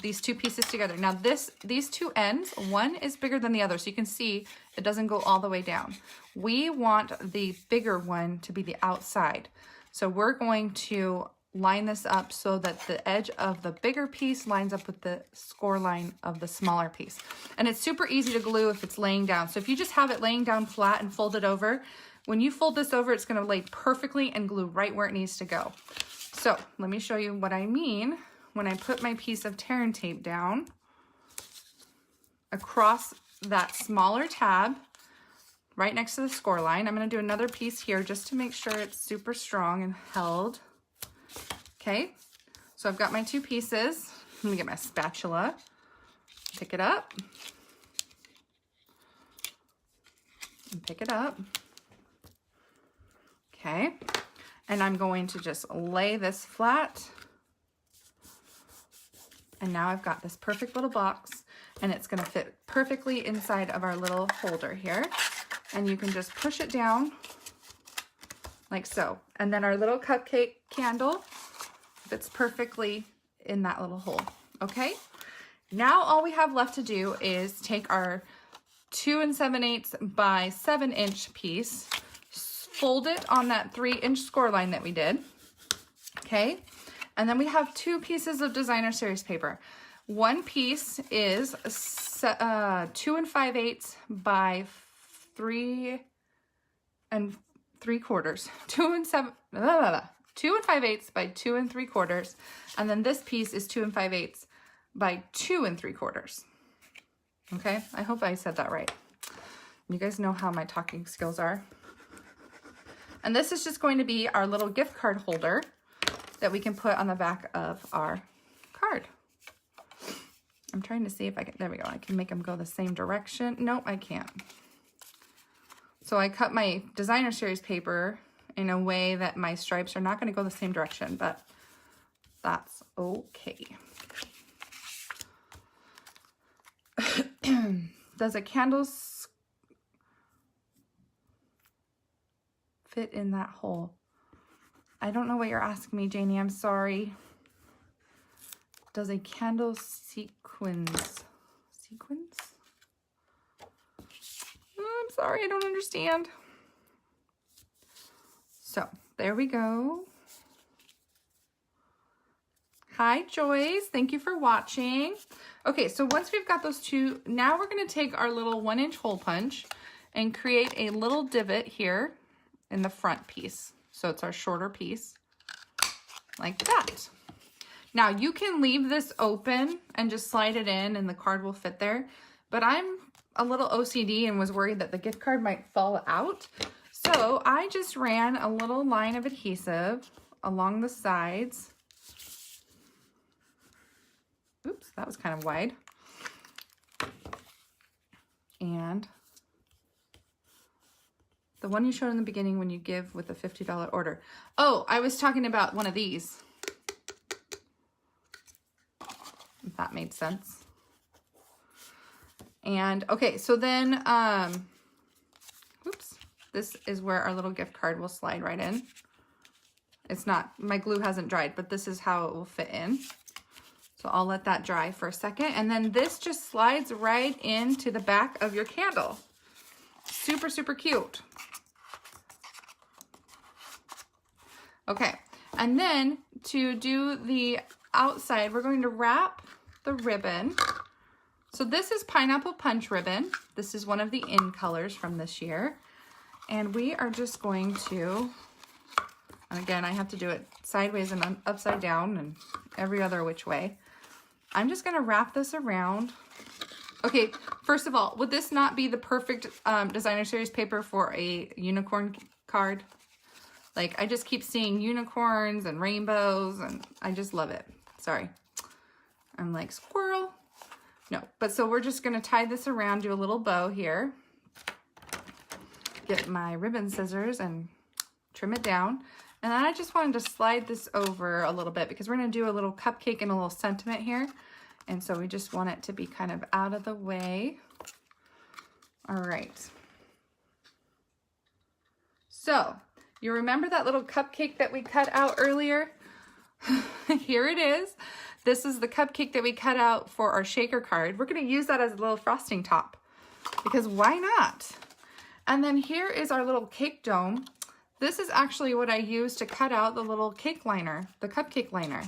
these two pieces together. Now these two ends, one is bigger than the other, so you can see it doesn't go all the way down. We want the bigger one to be the outside. So we're going to line this up so that the edge of the bigger piece lines up with the score line of the smaller piece. And it's super easy to glue if it's laying down. So if you just have it laying down flat and fold it over, when you fold this over, it's going to lay perfectly and glue right where it needs to go. So let me show you what I mean when I put my piece of tear and tape down across that smaller tab right next to the score line. I'm going to do another piece here just to make sure it's super strong and held. Okay, so I've got my two pieces. Let me get my spatula, pick it up, and pick it up. Okay, and I'm going to just lay this flat. And now I've got this perfect little box, and it's going to fit perfectly inside of our little holder here. And you can just push it down like so. And then our little cupcake candle fits perfectly in that little hole. Okay, now all we have left to do is take our 2 7/8 by 7-inch piece, fold it on that 3-inch score line that we did. Okay, and then we have 2 pieces of designer series paper. One piece is 2 5/8 by 3 3/4. 2 5/8 by 2 3/4, and then this piece is 2 5/8 by 2 3/4. Okay, I hope I said that right. You guys know how my talking skills are. And this is just going to be our little gift card holder that we can put on the back of our card. I'm trying to see if I can, there we go. I can make them go the same direction. Nope, I can't. So I cut my designer series paper in a way that my stripes are not going to go the same direction, but that's okay. Does a candle fit in that hole? I don't know what you're asking me, Janie. I'm sorry. Does a candle sequence? I'm sorry, I don't understand. So there we go. Hi, Joyce. Thank you for watching. Okay, so once we've got those two, now we're going to take our little 1-inch hole punch and create a little divot here in the front piece. So it's our shorter piece, like that. Now you can leave this open and just slide it in and the card will fit there, but I'm a little OCD and was worried that the gift card might fall out. So I just ran a little line of adhesive along the sides. Oops, that was kind of wide. and the one you showed in the beginning when you give with a $50 order. Oh, I was talking about one of these. If that made sense. And okay, so then, oops, this is where our little gift card will slide right in. It's not, my glue hasn't dried, but this is how it will fit in. So I'll let that dry for a second. And then this just slides right into the back of your candle. Super, super cute. Okay, and then to do the outside, we're going to wrap the ribbon. So this is Pineapple Punch ribbon. This is one of the in colors from this year. And we are just going to, and again, I have to do it sideways and upside down and every other which way. I'm just gonna wrap this around. Okay, first of all, would this not be the perfect designer series paper for a unicorn card? Like, I just keep seeing unicorns and rainbows, and I just love it. Sorry. I'm like, squirrel. No, but so we're just gonna tie this around, do a little bow here. Get my ribbon scissors and trim it down. And then I just wanted to slide this over a little bit because we're gonna do a little cupcake and a little sentiment here. And so we just want it to be kind of out of the way. All right. So, you remember that little cupcake that we cut out earlier? Here it is. This is the cupcake that we cut out for our shaker card. We're gonna use that as a little frosting top because why not? And then here is our little cake dome. This is actually what I used to cut out the little cake liner, the cupcake liner.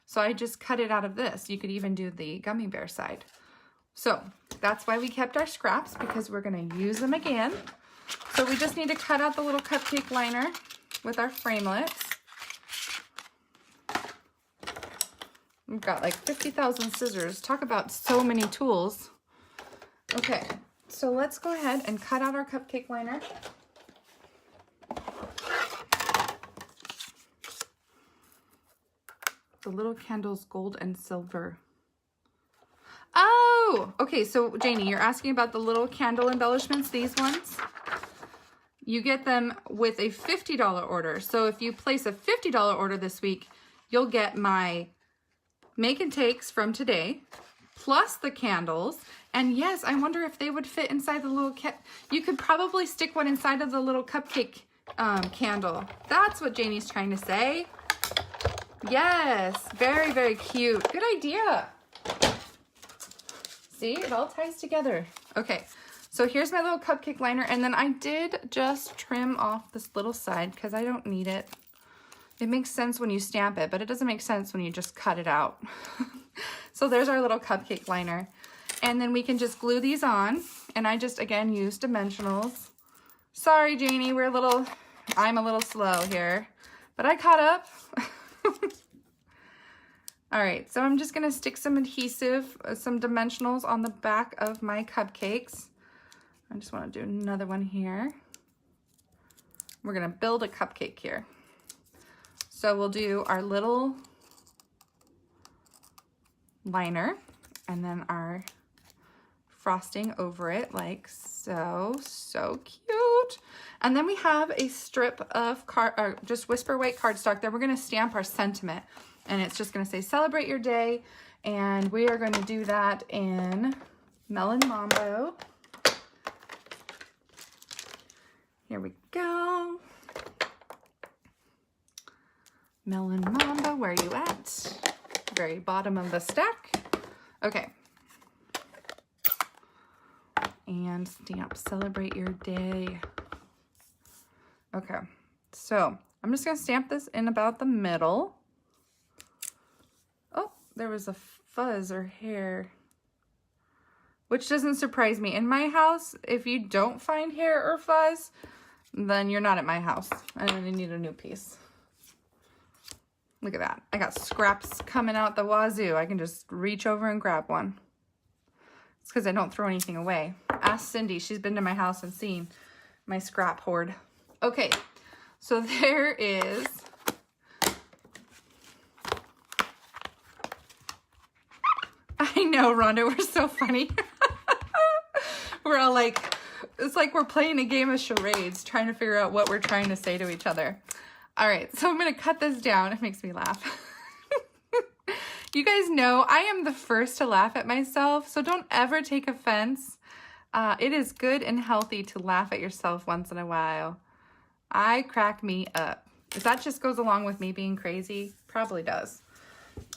So I just cut it out of this. You could even do the gummy bear side. So that's why we kept our scraps, because we're gonna use them again. So we just need to cut out the little cupcake liner with our framelits. We've got like 50,000 scissors. Talk about so many tools. Okay, so let's go ahead and cut out our cupcake liner. The little candles, gold and silver. Oh, okay, so Janie, you're asking about the little candle embellishments, these ones? You get them with a $50 order. So if you place a $50 order this week, you'll get my make and takes from today, plus the candles. And yes, I wonder if they would fit inside the little you could probably stick one inside of the little cupcake candle. That's what Janie's trying to say. Yes, very, very cute. Good idea. See, it all ties together. Okay, so here's my little cupcake liner, and then I did just trim off this little side because I don't need it. It makes sense when you stamp it, but it doesn't make sense when you just cut it out. So there's our little cupcake liner. And then we can just glue these on, and I just, again, use dimensionals. Sorry, Janie, I'm a little slow here, but I caught up. All right, so I'm just gonna stick some adhesive, some dimensionals on the back of my cupcakes. I just wanna do another one here. We're gonna build a cupcake here. So we'll do our little liner and then our frosting over it like so. So cute. And then we have a strip of just Whisper White cardstock that we're gonna stamp our sentiment. And it's just gonna say, celebrate your day. And we are gonna do that in Melon Mambo. Here we go. Melon Mambo, where are you at? Very bottom of the stack. Okay. And stamp, celebrate your day. Okay, so I'm just gonna stamp this in about the middle. Oh, there was a fuzz or hair, which doesn't surprise me. In my house, if you don't find hair or fuzz, then you're not at my house. And I need a new piece. Look at that. I got scraps coming out the wazoo. I can just reach over and grab one. It's because I don't throw anything away. Ask Cindy. She's been to my house and seen my scrap hoard. Okay, so there is I know, Rhonda, we're so funny. We're all like, it's like we're playing a game of charades, trying to figure out what we're trying to say to each other. All right, so I'm gonna cut this down. It makes me laugh. You guys know I am the first to laugh at myself, so don't ever take offense. It is good and healthy to laugh at yourself once in a while. I crack me up. If that just goes along with me being crazy, probably does.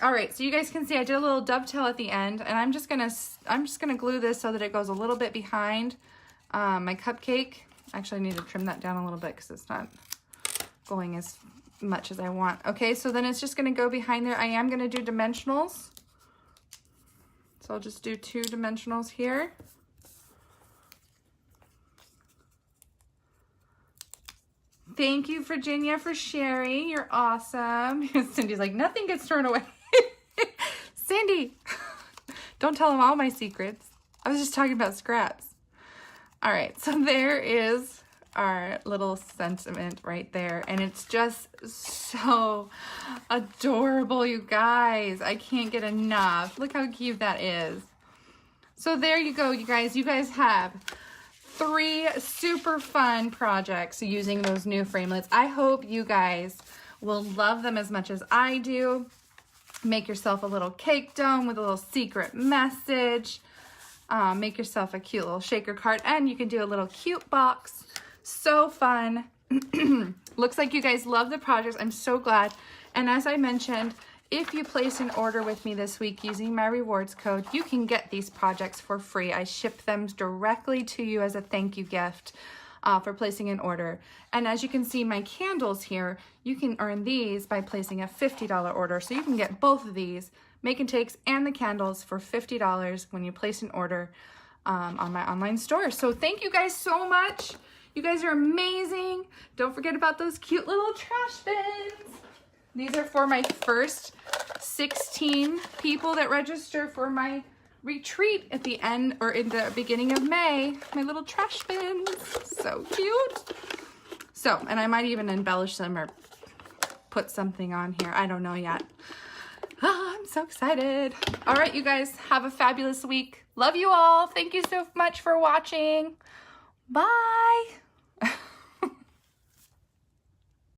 All right, so you guys can see I did a little dovetail at the end, and I'm just gonna glue this so that it goes a little bit behind my cupcake. Actually, I need to trim that down a little bit because it's not going as much as I want. Okay, so then it's just gonna go behind there. I am gonna do dimensionals. So I'll just do 2 dimensionals here. Thank you, Virginia, for sharing. You're awesome. Cindy's like, nothing gets thrown away. Cindy, don't tell them all my secrets. I was just talking about scraps. All right, so there is our little sentiment right there. And it's just so adorable, you guys. I can't get enough. Look how cute that is. So there you go, you guys. You guys have 3 super fun projects using those new framelits. I hope you guys will love them as much as I do. Make yourself a little cake dome with a little secret message. Make yourself a cute little shaker card, and you can do a little cute box. So fun. Looks like you guys love the projects. I'm so glad. And as I mentioned, if you place an order with me this week using my rewards code, you can get these projects for free. I ship them directly to you as a thank you gift for placing an order. And as you can see, my candles here, you can earn these by placing a $50 order. So you can get both of these, make and takes, and the candles for $50 when you place an order on my online store. So thank you guys so much. You guys are amazing. Don't forget about those cute little trash bins. These are for my first 16 people that register for my retreat at the end or in the beginning of May. My little trash bins. So cute. So, and I might even embellish them or put something on here. I don't know yet. Oh, I'm so excited. All right, you guys, have a fabulous week. Love you all. Thank you so much for watching. Bye.